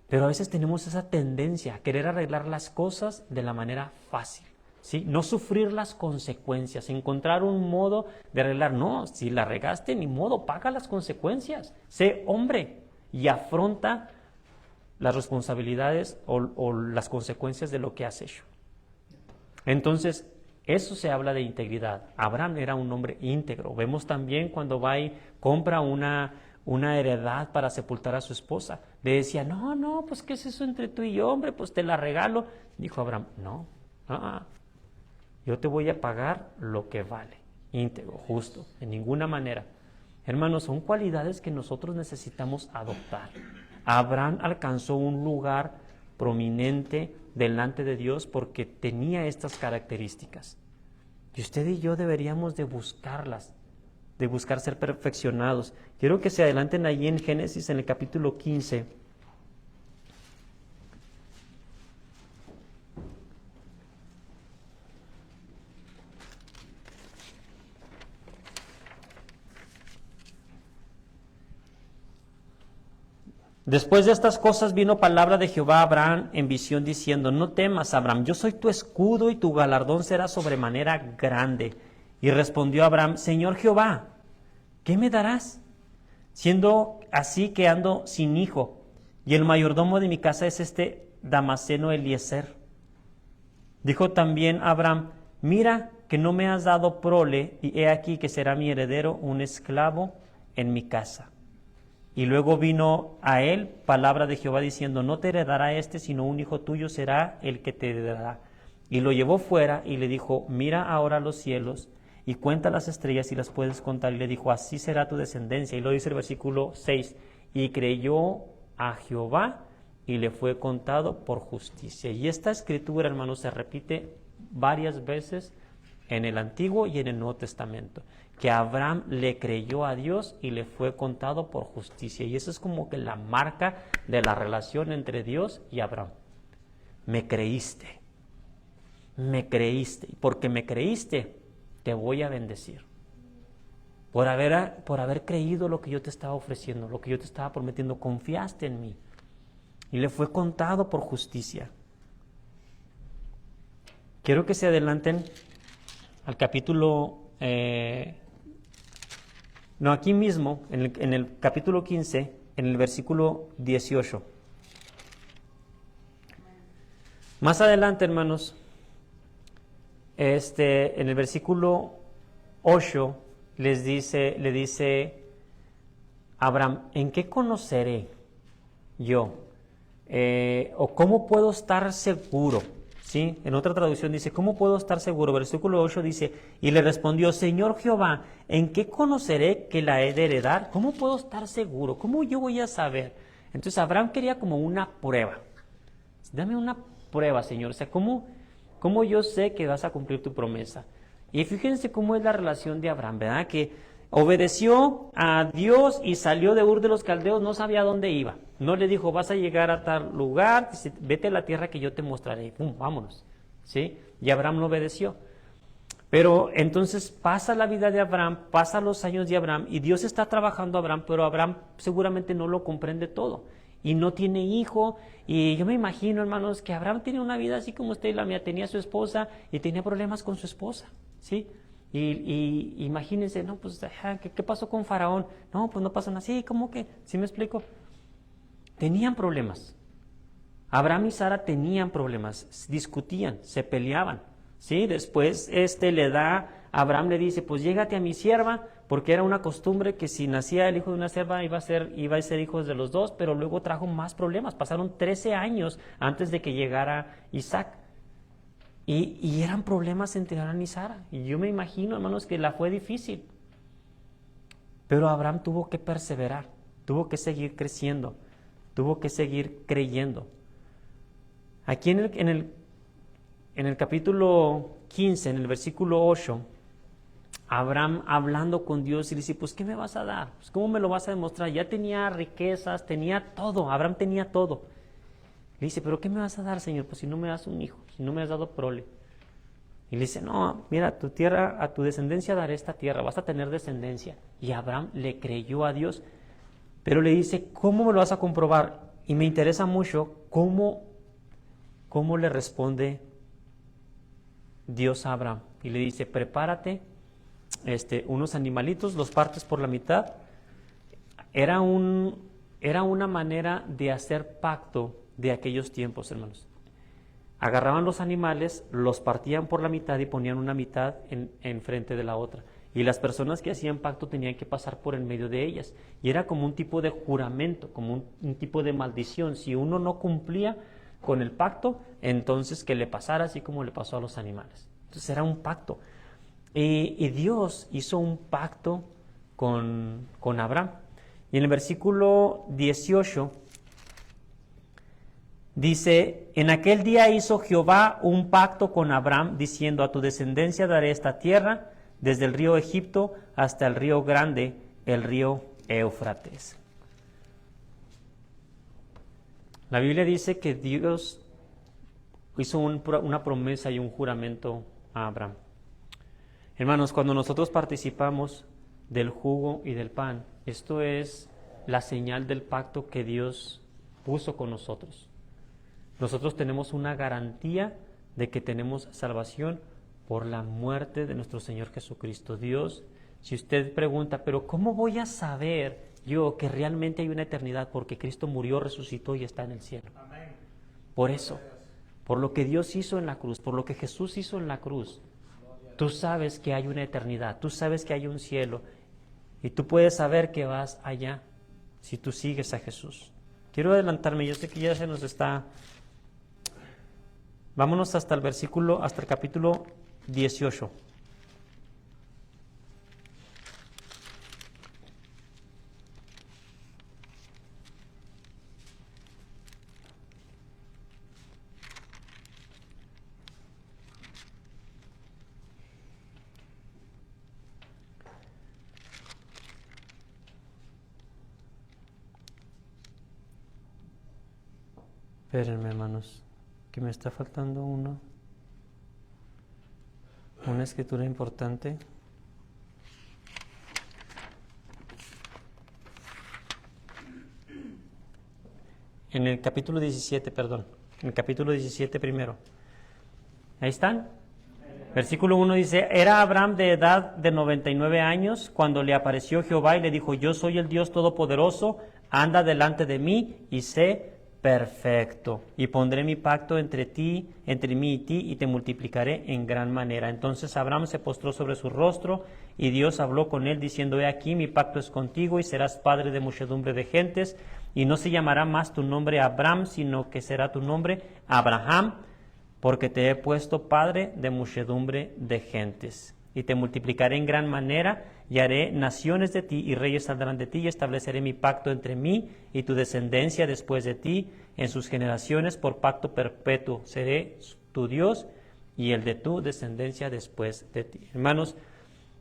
Pero a veces tenemos esa tendencia a querer arreglar las cosas de la manera fácil, ¿sí? No sufrir las consecuencias, encontrar un modo de arreglar. No, si la regaste, ni modo, paga las consecuencias. Sé hombre y afronta las responsabilidades o las consecuencias de lo que has hecho. Entonces, eso se habla de integridad. Abraham era un hombre íntegro. Vemos también cuando va y compra una heredad para sepultar a su esposa. Le decía, no, pues ¿qué es eso entre tú y yo, hombre? Pues te la regalo. Dijo Abraham, no, yo te voy a pagar lo que vale. Íntegro, justo, de ninguna manera. Hermanos, son cualidades que nosotros necesitamos adoptar. Abraham alcanzó un lugar prominente delante de Dios porque tenía estas características. Y usted y yo deberíamos de buscarlas, de buscar ser perfeccionados. Quiero que se adelanten allí en Génesis, en el capítulo 15. Después de estas cosas vino palabra de Jehová a Abraham en visión diciendo, no temas, Abraham, yo soy tu escudo y tu galardón será sobremanera grande. Y respondió Abraham, Señor Jehová, ¿qué me darás? Siendo así que ando sin hijo, y el mayordomo de mi casa es este Damaseno Eliezer. Dijo también Abraham, mira que no me has dado prole, y he aquí que será mi heredero un esclavo en mi casa. Y luego vino a él palabra de Jehová diciendo, no te heredará este, sino un hijo tuyo será el que te heredará. Y lo llevó fuera y le dijo, mira ahora los cielos y cuenta las estrellas si las puedes contar. Y le dijo, así será tu descendencia. Y lo dice el versículo 6, y creyó a Jehová y le fue contado por justicia. Y esta escritura, hermanos, se repite varias veces en el Antiguo y en el Nuevo Testamento, que Abraham le creyó a Dios y le fue contado por justicia. Y eso es como que la marca de la relación entre Dios y Abraham. Me creíste, y porque me creíste, te voy a bendecir. Por haber creído lo que yo te estaba ofreciendo, lo que yo te estaba prometiendo, confiaste en mí. Y le fue contado por justicia. Quiero que se adelanten al capítulo, aquí mismo, en el capítulo 15, en el versículo 18. Más adelante, hermanos, en el versículo 8 le dice Abraham, ¿en qué conoceré yo? ¿O cómo puedo estar seguro? ¿Sí? En otra traducción dice, ¿cómo puedo estar seguro? Versículo 8 dice, y le respondió, Señor Jehová, ¿en qué conoceré que la he de heredar? ¿Cómo puedo estar seguro? ¿Cómo yo voy a saber? Entonces Abraham quería como una prueba. Dame una prueba, Señor. O sea, ¿cómo yo sé que vas a cumplir tu promesa? Y fíjense cómo es la relación de Abraham, ¿verdad? Que obedeció a Dios y salió de Ur de los Caldeos, no sabía dónde iba. No le dijo, vas a llegar a tal lugar, vete a la tierra que yo te mostraré. ¡Pum! Vámonos. ¿Sí? Y Abraham no obedeció. Pero entonces pasa la vida de Abraham, pasan los años de Abraham, y Dios está trabajando a Abraham, pero Abraham seguramente no lo comprende todo. Y no tiene hijo, y yo me imagino, hermanos, que Abraham tiene una vida así como usted y la mía. Tenía su esposa y tenía problemas con su esposa, ¿sí? Y imagínense, no, pues, ¿qué pasó con Faraón? No, pues no pasó nada. Sí, ¿cómo que? ¿Sí me explico? Tenían problemas. Abraham y Sara tenían problemas, discutían, se peleaban, ¿sí? Después Abraham le dice, pues llégate a mi sierva, porque era una costumbre que si nacía el hijo de una sierva iba a ser hijos de los dos, pero luego trajo más problemas. Pasaron 13 años antes de que llegara Isaac. Y eran problemas entre Abraham y Sara. Y yo me imagino, hermanos, que la fue difícil. Pero Abraham tuvo que perseverar, tuvo que seguir creciendo, tuvo que seguir creyendo. Aquí en el capítulo 15, en el versículo 8, Abraham hablando con Dios y le dice, pues ¿qué me vas a dar? Pues, ¿cómo me lo vas a demostrar? Ya tenía riquezas, tenía todo, Abraham tenía todo. Le dice, ¿pero qué me vas a dar, Señor? Pues si no me das un hijo, si no me has dado prole. Y le dice, no, mira, tu tierra, a tu descendencia daré esta tierra, vas a tener descendencia. Y Abraham le creyó a Dios, pero le dice, ¿cómo me lo vas a comprobar? Y me interesa mucho cómo le responde Dios a Abraham. Y le dice, prepárate unos animalitos, los partes por la mitad. Era una manera de hacer pacto de aquellos tiempos, hermanos. Agarraban los animales, los partían por la mitad y ponían una mitad en frente de la otra. Y las personas que hacían pacto tenían que pasar por el medio de ellas. Y era como un tipo de juramento, como un tipo de maldición. Si uno no cumplía con el pacto, entonces que le pasara así como le pasó a los animales. Entonces era un pacto. Y Dios hizo un pacto con Abraham. Y en el versículo 18 dice, en aquel día hizo Jehová un pacto con Abraham, diciendo, a tu descendencia daré esta tierra, desde el río Egipto hasta el río grande, el río Éufrates. La Biblia dice que Dios hizo una promesa y un juramento a Abraham. Hermanos, cuando nosotros participamos del jugo y del pan, esto es la señal del pacto que Dios puso con nosotros. Nosotros tenemos una garantía de que tenemos salvación por la muerte de nuestro Señor Jesucristo. Dios, si usted pregunta, pero ¿cómo voy a saber yo que realmente hay una eternidad? Porque Cristo murió, resucitó y está en el cielo. Amén. Por eso, por lo que Dios hizo en la cruz, por lo que Jesús hizo en la cruz, tú sabes que hay una eternidad, tú sabes que hay un cielo y tú puedes saber que vas allá si tú sigues a Jesús. Quiero adelantarme, yo sé que ya se nos está... Vámonos hasta el capítulo 18. Espérenme, hermanos, que me está faltando una escritura importante. En el capítulo 17, perdón, en el capítulo 17 primero. Ahí están. Versículo 1 dice, era Abraham de edad de 99 años cuando le apareció Jehová y le dijo, yo soy el Dios Todopoderoso, anda delante de mí y sé perfecto, y pondré mi pacto entre mí y ti, y te multiplicaré en gran manera. Entonces Abraham se postró sobre su rostro, y Dios habló con él, diciendo, he aquí, mi pacto es contigo, y serás padre de muchedumbre de gentes, y no se llamará más tu nombre Abraham, sino que será tu nombre Abraham, porque te he puesto padre de muchedumbre de gentes. Y te multiplicaré en gran manera, y haré naciones de ti, y reyes saldrán de ti, y estableceré mi pacto entre mí y tu descendencia después de ti, en sus generaciones, por pacto perpetuo. Seré tu Dios, y el de tu descendencia después de ti. Hermanos,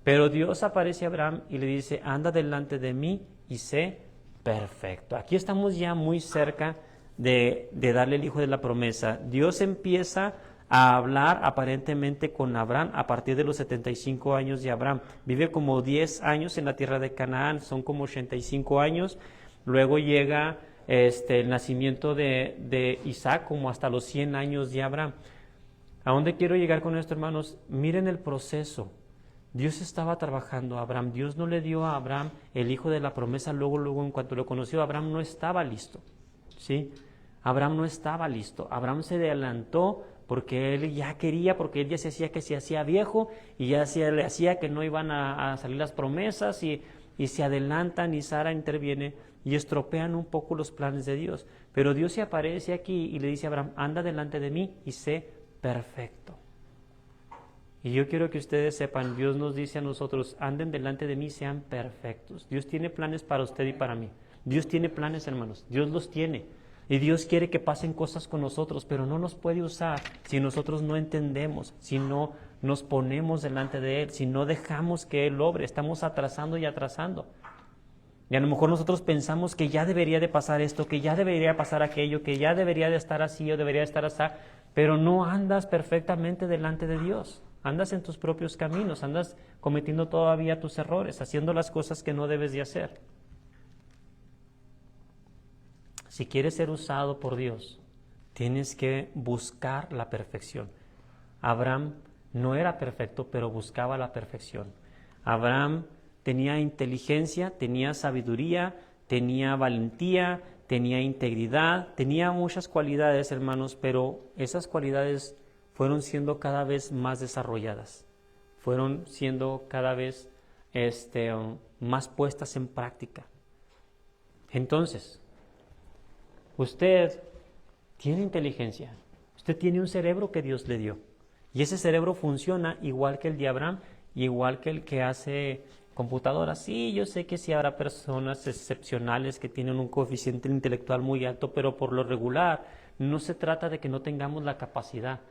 pero Dios aparece a Abraham y le dice, anda delante de mí y sé perfecto. Aquí estamos ya muy cerca de darle el hijo de la promesa. Dios empieza a hablar aparentemente con Abraham a partir de los 75 años de Abraham. Vive como 10 años en la tierra de Canaán, son como 85 años. Luego llega el nacimiento de Isaac como hasta los 100 años de Abraham. ¿A dónde quiero llegar con esto, hermanos? Miren el proceso. Dios estaba trabajando a Abraham. Dios no le dio a Abraham el hijo de la promesa luego en cuanto lo conoció. Abraham no estaba listo, ¿sí? Abraham no estaba listo. Abraham se adelantó porque él ya quería, porque él ya se hacía viejo y ya le hacía que no iban a salir las promesas y se adelantan y Sara interviene y estropean un poco los planes de Dios. Pero Dios se aparece aquí y le dice a Abraham, anda delante de mí y sé perfecto. Y yo quiero que ustedes sepan, Dios nos dice a nosotros, anden delante de mí y sean perfectos. Dios tiene planes para usted y para mí. Dios tiene planes, hermanos, Dios los tiene. Y Dios quiere que pasen cosas con nosotros, pero no nos puede usar si nosotros no entendemos, si no nos ponemos delante de Él, si no dejamos que Él obre. Estamos atrasando y atrasando. Y a lo mejor nosotros pensamos que ya debería de pasar esto, que ya debería pasar aquello, que ya debería de estar así o debería de estar así, pero no andas perfectamente delante de Dios. andas en tus propios caminos, andas cometiendo todavía tus errores, haciendo las cosas que no debes de hacer. Si quieres ser usado por Dios, tienes que buscar la perfección. Abraham no era perfecto, pero buscaba la perfección. Abraham tenía inteligencia, tenía sabiduría, tenía valentía, tenía integridad, tenía muchas cualidades, hermanos, pero esas cualidades fueron siendo cada vez más desarrolladas, fueron siendo cada vez más puestas en práctica. Entonces, usted tiene inteligencia, usted tiene un cerebro que Dios le dio, y ese cerebro funciona igual que el de Abraham, igual que el que hace computadoras. Sí, yo sé que sí habrá personas excepcionales que tienen un coeficiente intelectual muy alto, pero por lo regular no se trata de que no tengamos la capacidad.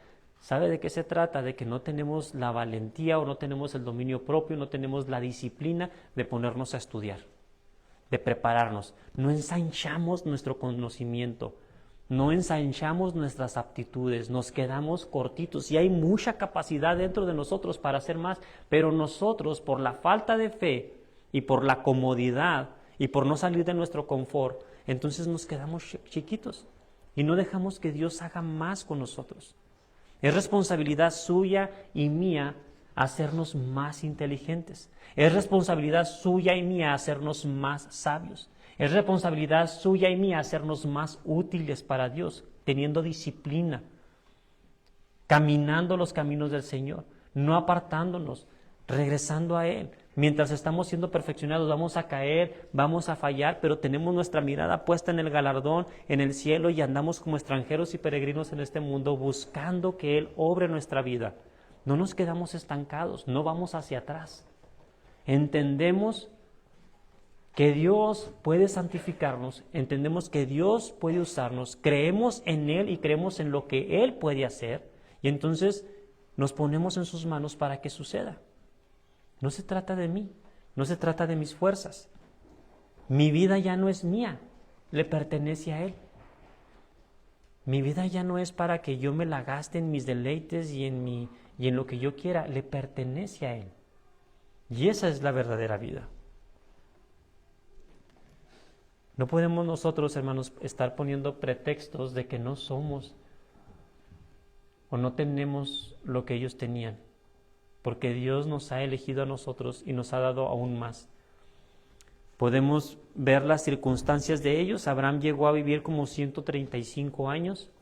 ¿Sabe de qué se trata? De que no tenemos la valentía o no tenemos el dominio propio, no tenemos la disciplina de ponernos a estudiar, de prepararnos. No ensanchamos nuestro conocimiento, no ensanchamos nuestras aptitudes, nos quedamos cortitos y hay mucha capacidad dentro de nosotros para hacer más, pero nosotros por la falta de fe y por la comodidad y por no salir de nuestro confort, entonces nos quedamos chiquitos y no dejamos que Dios haga más con nosotros. Es responsabilidad suya y mía hacernos más inteligentes. Es responsabilidad suya y mía hacernos más sabios. Es responsabilidad suya y mía hacernos más útiles para Dios, teniendo disciplina, caminando los caminos del Señor, no apartándonos, regresando a Él. Mientras estamos siendo perfeccionados, vamos a caer, vamos a fallar, pero tenemos nuestra mirada puesta en el galardón, en el cielo, y andamos como extranjeros y peregrinos en este mundo, buscando que Él obre nuestra vida. No nos quedamos estancados, no vamos hacia atrás. Entendemos que Dios puede santificarnos, entendemos que Dios puede usarnos, creemos en Él y creemos en lo que Él puede hacer, y entonces nos ponemos en sus manos para que suceda. No se trata de mí, no se trata de mis fuerzas. Mi vida ya no es mía, le pertenece a Él. Mi vida ya no es para que yo me la gaste en mis deleites y en lo que yo quiera, le pertenece a Él. Y esa es la verdadera vida. No podemos nosotros, hermanos, estar poniendo pretextos de que no somos o no tenemos lo que ellos tenían, porque Dios nos ha elegido a nosotros y nos ha dado aún más. Podemos ver las circunstancias de ellos. Abraham llegó a vivir como 135 años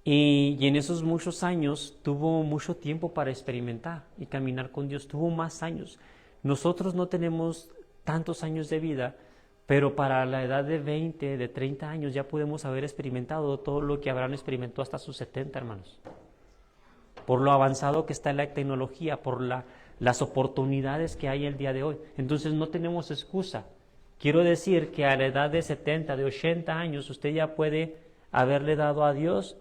y en esos muchos años tuvo mucho tiempo para experimentar y caminar con Dios, tuvo más años. Nosotros no tenemos tantos años de vida, pero para la edad de 20, de 30 años ya podemos haber experimentado todo lo que Abraham experimentó hasta sus 70, hermanos. Por lo avanzado que está la tecnología, por las oportunidades que hay el día de hoy. Entonces no tenemos excusa. Quiero decir que a la edad de 70, de 80 años, usted ya puede haberle dado a Dios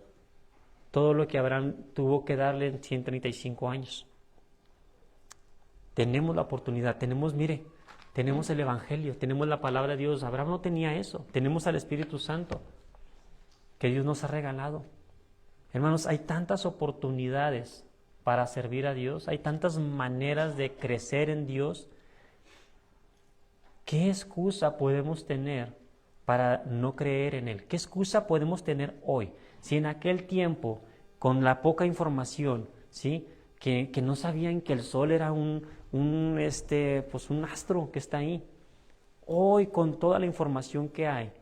todo lo que Abraham tuvo que darle en 135 años. Tenemos la oportunidad, tenemos el Evangelio, tenemos la palabra de Dios. Abraham no tenía eso. Tenemos al Espíritu Santo que Dios nos ha regalado. Hermanos, hay tantas oportunidades para servir a Dios, hay tantas maneras de crecer en Dios. ¿Qué excusa podemos tener para no creer en Él? ¿Qué excusa podemos tener hoy? Si en aquel tiempo, con la poca información, ¿sí?, que no sabían que el sol era un astro que está ahí. Hoy, con toda la información que hay,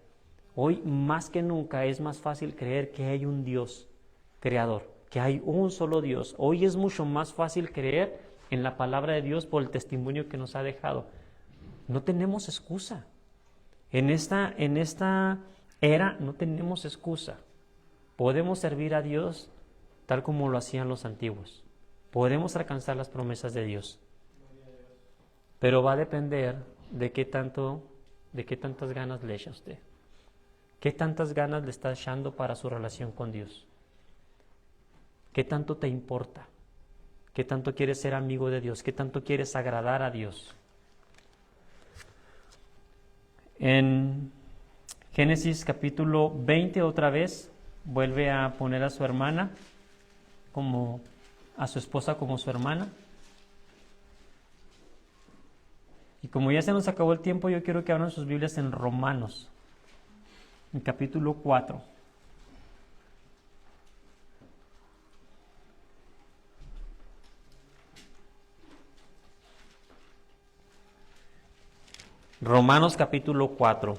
hoy más que nunca es más fácil creer que hay un Dios creador, que hay un solo Dios. Hoy es mucho más fácil creer en la palabra de Dios por el testimonio que nos ha dejado. No tenemos excusa. En esta era no tenemos excusa. Podemos servir a Dios tal como lo hacían los antiguos. Podemos alcanzar las promesas de Dios. Pero va a depender de qué tantas ganas le echa usted. ¿Qué tantas ganas le está echando para su relación con Dios? ¿Qué tanto te importa? ¿Qué tanto quieres ser amigo de Dios? ¿Qué tanto quieres agradar a Dios? En Génesis capítulo 20 otra vez, vuelve a poner a su hermana como a su esposa como su hermana. Y como ya se nos acabó el tiempo, yo quiero que abran sus Biblias en Romanos, en capítulo 4. Romanos capítulo 4.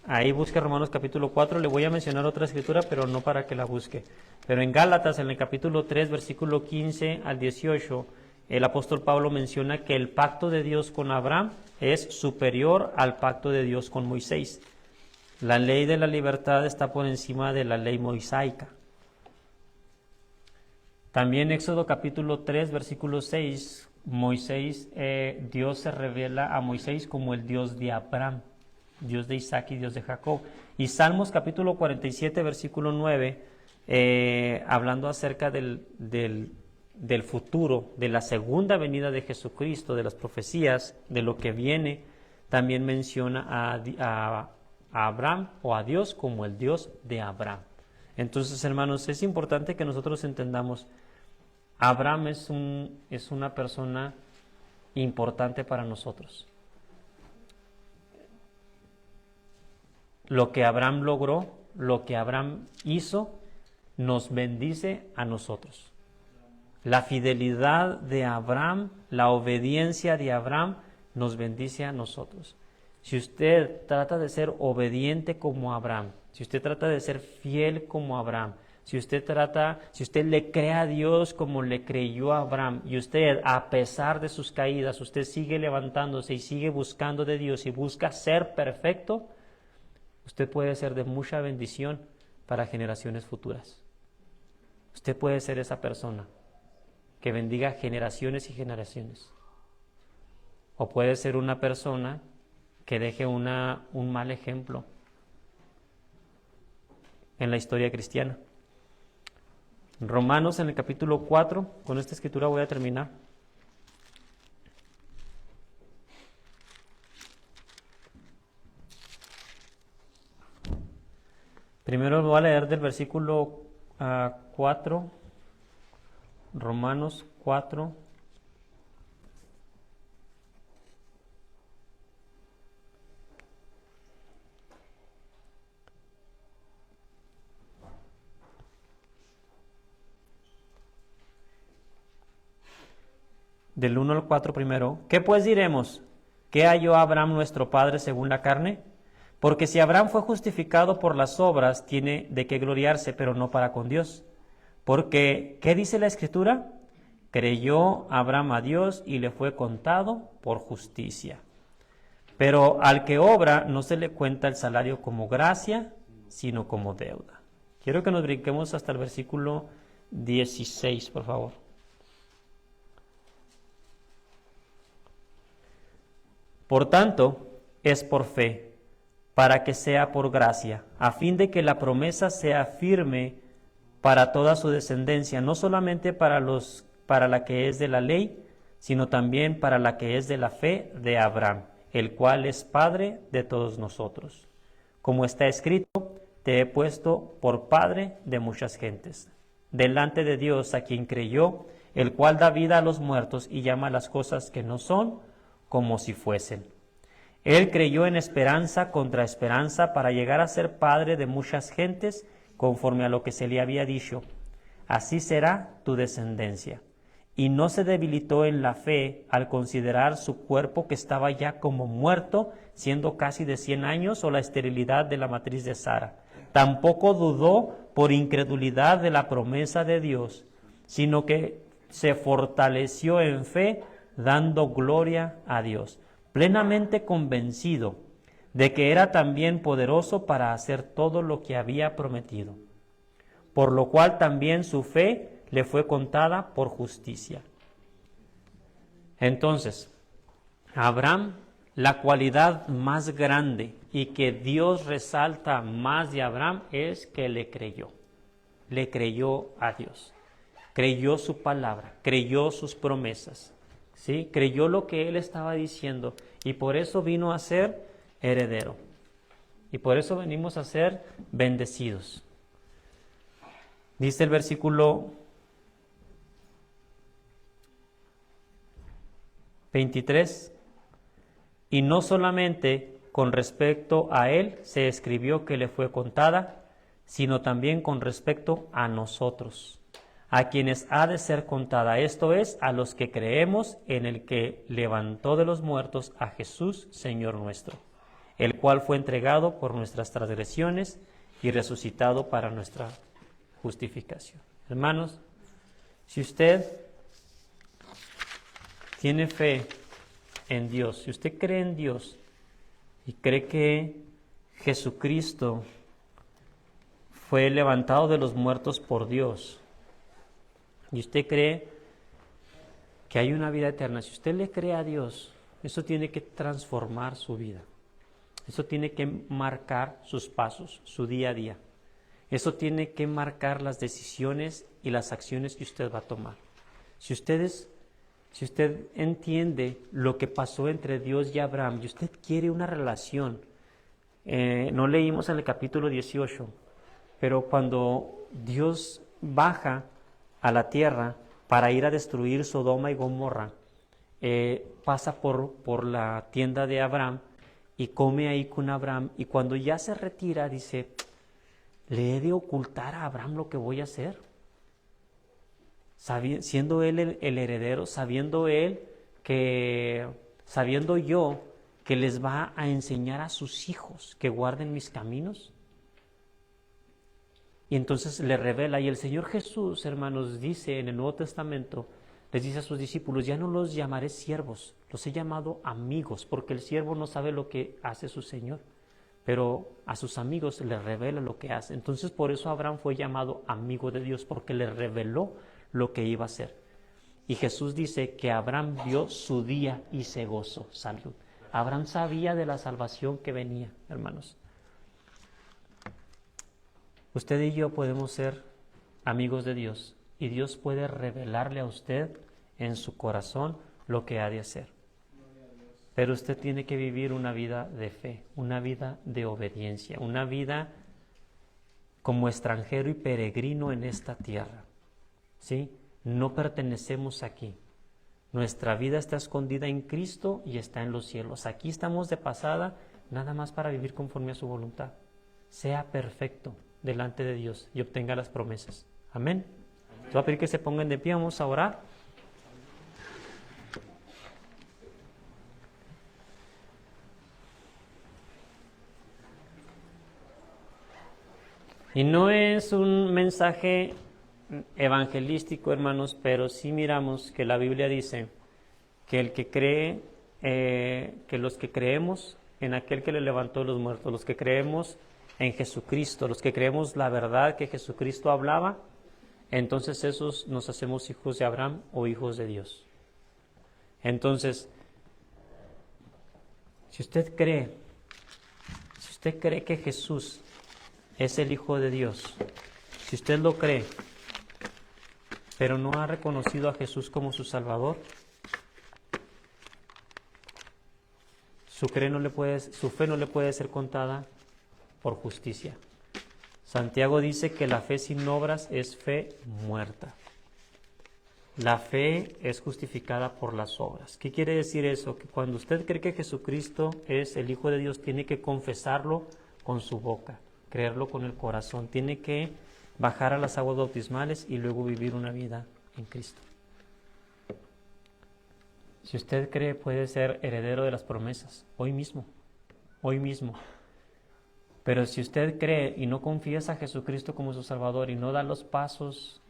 Ahí busque Romanos capítulo 4. Le voy a mencionar otra escritura, pero no para que la busque. Pero en Gálatas, en el capítulo 3, versículo 15 al 18, el apóstol Pablo menciona que el pacto de Dios con Abraham es superior al pacto de Dios con Moisés. La ley de la libertad está por encima de la ley mosaica. También Éxodo capítulo 3, versículo 6, Dios se revela a Moisés como el Dios de Abraham, Dios de Isaac y Dios de Jacob. Y Salmos capítulo 47, versículo 9, hablando acerca del futuro, de la segunda venida de Jesucristo, de las profecías, de lo que viene, también menciona a Abraham o a Dios como el Dios de Abraham. Entonces, hermanos, es importante que nosotros entendamos, Abraham es una persona importante para nosotros. Lo que Abraham logró, lo que Abraham hizo, nos bendice a nosotros. La fidelidad de Abraham, la obediencia de Abraham, nos bendice a nosotros. Si usted trata de ser obediente como Abraham, si usted trata de ser fiel como Abraham, si usted le cree a Dios como le creyó a Abraham, y usted, a pesar de sus caídas, usted sigue levantándose y sigue buscando de Dios y busca ser perfecto, usted puede ser de mucha bendición para generaciones futuras. Usted puede ser esa persona que bendiga generaciones y generaciones. O puede ser una persona que deje un mal ejemplo en la historia cristiana. Romanos en el capítulo 4, con esta escritura voy a terminar. Primero voy a leer del versículo 4, Romanos 4. Del 1 al 4 primero. ¿Qué pues diremos? ¿Qué halló Abraham nuestro padre según la carne? Porque si Abraham fue justificado por las obras, tiene de qué gloriarse, pero no para con Dios. Porque, ¿qué dice la Escritura? Creyó Abraham a Dios y le fue contado por justicia. Pero al que obra no se le cuenta el salario como gracia, sino como deuda. Quiero que nos brinquemos hasta el versículo 16, por favor. Por tanto, es por fe, para que sea por gracia, a fin de que la promesa sea firme para toda su descendencia, no solamente para la que es de la ley, sino también para la que es de la fe de Abraham, el cual es Padre de todos nosotros. Como está escrito, te he puesto por Padre de muchas gentes, delante de Dios a quien creyó, el cual da vida a los muertos y llama las cosas que no son como si fuesen. Él creyó en esperanza contra esperanza para llegar a ser padre de muchas gentes, conforme a lo que se le había dicho. Así será tu descendencia. Y no se debilitó en la fe al considerar su cuerpo que estaba ya como muerto, siendo casi de 100 años, o la esterilidad de la matriz de Sara. Tampoco dudó por incredulidad de la promesa de Dios, sino que se fortaleció en fe, dando gloria a Dios, plenamente convencido de que era también poderoso para hacer todo lo que había prometido, por lo cual también su fe le fue contada por justicia. Entonces, Abraham, la cualidad más grande y que Dios resalta más de Abraham es que le creyó a Dios, creyó su palabra, creyó sus promesas. ¿Sí? Creyó lo que él estaba diciendo y por eso vino a ser heredero. Y por eso venimos a ser bendecidos. Dice el versículo 23. Y no solamente con respecto a él se escribió que le fue contada, sino también con respecto a nosotros, a quienes ha de ser contada, esto es, a los que creemos en el que levantó de los muertos a Jesús, Señor nuestro, el cual fue entregado por nuestras transgresiones y resucitado para nuestra justificación. Hermanos, si usted tiene fe en Dios, si usted cree en Dios y cree que Jesucristo fue levantado de los muertos por Dios, y usted cree que hay una vida eterna, si usted le cree a Dios, eso tiene que transformar su vida. Eso tiene que marcar sus pasos, su día a día. Eso tiene que marcar las decisiones y las acciones que usted va a tomar. Si usted entiende lo que pasó entre Dios y Abraham y usted quiere una relación, no leímos en el capítulo 18, pero cuando Dios baja a la tierra para ir a destruir Sodoma y Gomorra, pasa por la tienda de Abraham y come ahí con Abraham, y cuando ya se retira dice, ¿le he de ocultar a Abraham lo que voy a hacer? Siendo él el heredero, sabiendo yo que les va a enseñar a sus hijos que guarden mis caminos. Y entonces le revela, y el Señor Jesús, hermanos, dice en el Nuevo Testamento, les dice a sus discípulos, ya no los llamaré siervos, los he llamado amigos, porque el siervo no sabe lo que hace su Señor, pero a sus amigos les revela lo que hace. Entonces por eso Abraham fue llamado amigo de Dios, porque le reveló lo que iba a hacer. Y Jesús dice que Abraham vio su día y se gozó. Salud. Abraham sabía de la salvación que venía, hermanos. Usted y yo podemos ser amigos de Dios y Dios puede revelarle a usted en su corazón lo que ha de hacer. Pero usted tiene que vivir una vida de fe, una vida de obediencia, una vida como extranjero y peregrino en esta tierra. ¿Sí? No pertenecemos aquí. Nuestra vida está escondida en Cristo y está en los cielos. Aquí estamos de pasada, nada más para vivir conforme a su voluntad. Sea perfecto delante de Dios y obtenga las promesas. Amén. Te voy a pedir que se pongan de pie, vamos a orar. Y no es un mensaje evangelístico, hermanos, pero sí miramos que la Biblia dice que el que cree, que los que creemos en aquel que le levantó los muertos, los que creemos en Jesucristo, los que creemos la verdad que Jesucristo hablaba, entonces esos nos hacemos hijos de Abraham o hijos de Dios. Entonces, si usted cree que Jesús es el Hijo de Dios, si usted lo cree, pero no ha reconocido a Jesús como su Salvador, su fe no le puede ser contada por justicia. Santiago dice que la fe sin obras es fe muerta. La fe es justificada por las obras. ¿Qué quiere decir eso? Que cuando usted cree que Jesucristo es el Hijo de Dios, tiene que confesarlo con su boca, creerlo con el corazón, tiene que bajar a las aguas bautismales y luego vivir una vida en Cristo. Si usted cree, puede ser heredero de las promesas, hoy mismo. Pero si usted cree y no confiesa a Jesucristo como su Salvador y no da los pasos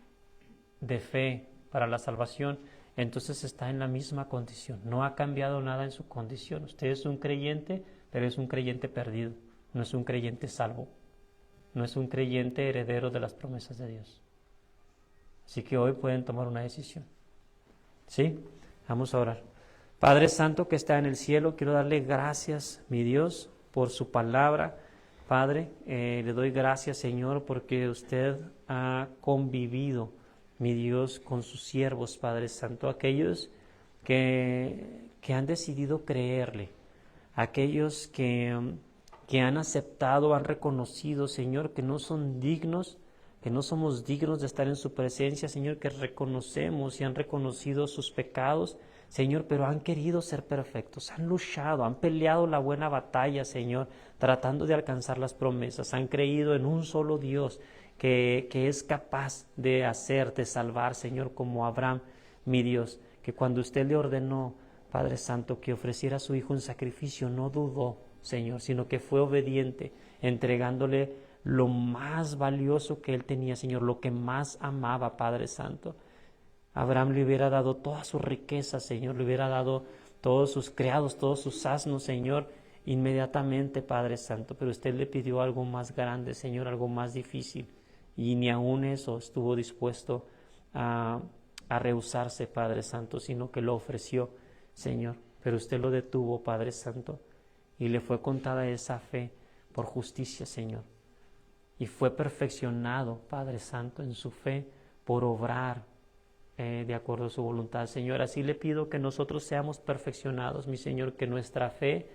de fe para la salvación, entonces está en la misma condición. No ha cambiado nada en su condición. Usted es un creyente, pero es un creyente perdido. No es un creyente salvo. No es un creyente heredero de las promesas de Dios. Así que hoy pueden tomar una decisión. ¿Sí? Vamos a orar. Padre Santo que está en el cielo, quiero darle gracias, mi Dios, por su palabra. Padre, le doy gracias, Señor, porque usted ha convivido, mi Dios, con sus siervos, Padre Santo, aquellos que han decidido creerle, aquellos que han aceptado, han reconocido, Señor, que no son dignos, que no somos dignos de estar en su presencia, Señor, que reconocemos y han reconocido sus pecados, Señor, pero han querido ser perfectos, han luchado, han peleado la buena batalla, Señor, tratando de alcanzar las promesas, han creído en un solo Dios que es capaz de hacer, de salvar, Señor, como Abraham, mi Dios, que cuando usted le ordenó, Padre Santo, que ofreciera a su Hijo un sacrificio, no dudó, Señor, sino que fue obediente, entregándole lo más valioso que él tenía, Señor, lo que más amaba, Padre Santo. Abraham le hubiera dado todas sus riquezas, Señor, le hubiera dado todos sus criados, todos sus asnos, Señor, inmediatamente, Padre Santo, pero usted le pidió algo más grande, Señor, algo más difícil, y ni aun eso estuvo dispuesto a rehusarse, Padre Santo, sino que lo ofreció, Señor, pero usted lo detuvo, Padre Santo, y le fue contada esa fe por justicia, Señor, y fue perfeccionado, Padre Santo, en su fe por obrar de acuerdo a su voluntad, Señor. Así le pido que nosotros seamos perfeccionados, mi Señor, que nuestra fe,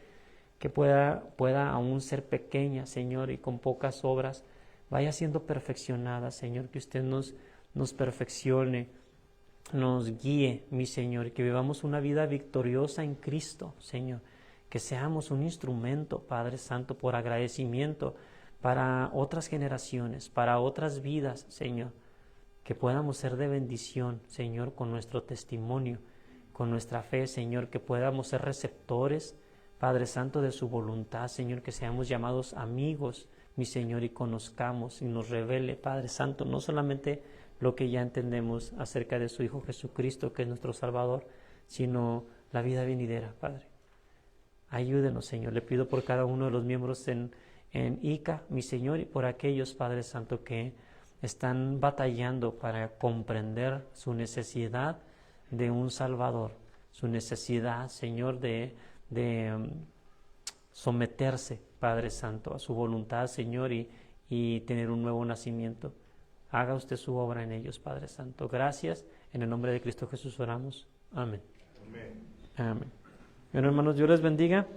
que pueda aún ser pequeña, Señor, y con pocas obras, vaya siendo perfeccionada, Señor, que usted nos perfeccione, nos guíe, mi Señor, que vivamos una vida victoriosa en Cristo, Señor, que seamos un instrumento, Padre Santo, por agradecimiento para otras generaciones, para otras vidas, Señor, que podamos ser de bendición, Señor, con nuestro testimonio, con nuestra fe, Señor, que podamos ser receptores, Padre Santo, de su voluntad, Señor, que seamos llamados amigos, mi Señor, y conozcamos y nos revele, Padre Santo, no solamente lo que ya entendemos acerca de su Hijo Jesucristo, que es nuestro Salvador, sino la vida venidera, Padre. Ayúdenos, Señor, le pido por cada uno de los miembros en ICA, mi Señor, y por aquellos, Padre Santo, que están batallando para comprender su necesidad de un Salvador, su necesidad, Señor, de someterse, Padre Santo, a su voluntad, Señor, y tener un nuevo nacimiento. Haga usted su obra en ellos, Padre Santo. Gracias. En el nombre de Cristo Jesús oramos. Amén. Amén. Amén. Bueno, hermanos, Dios les bendiga.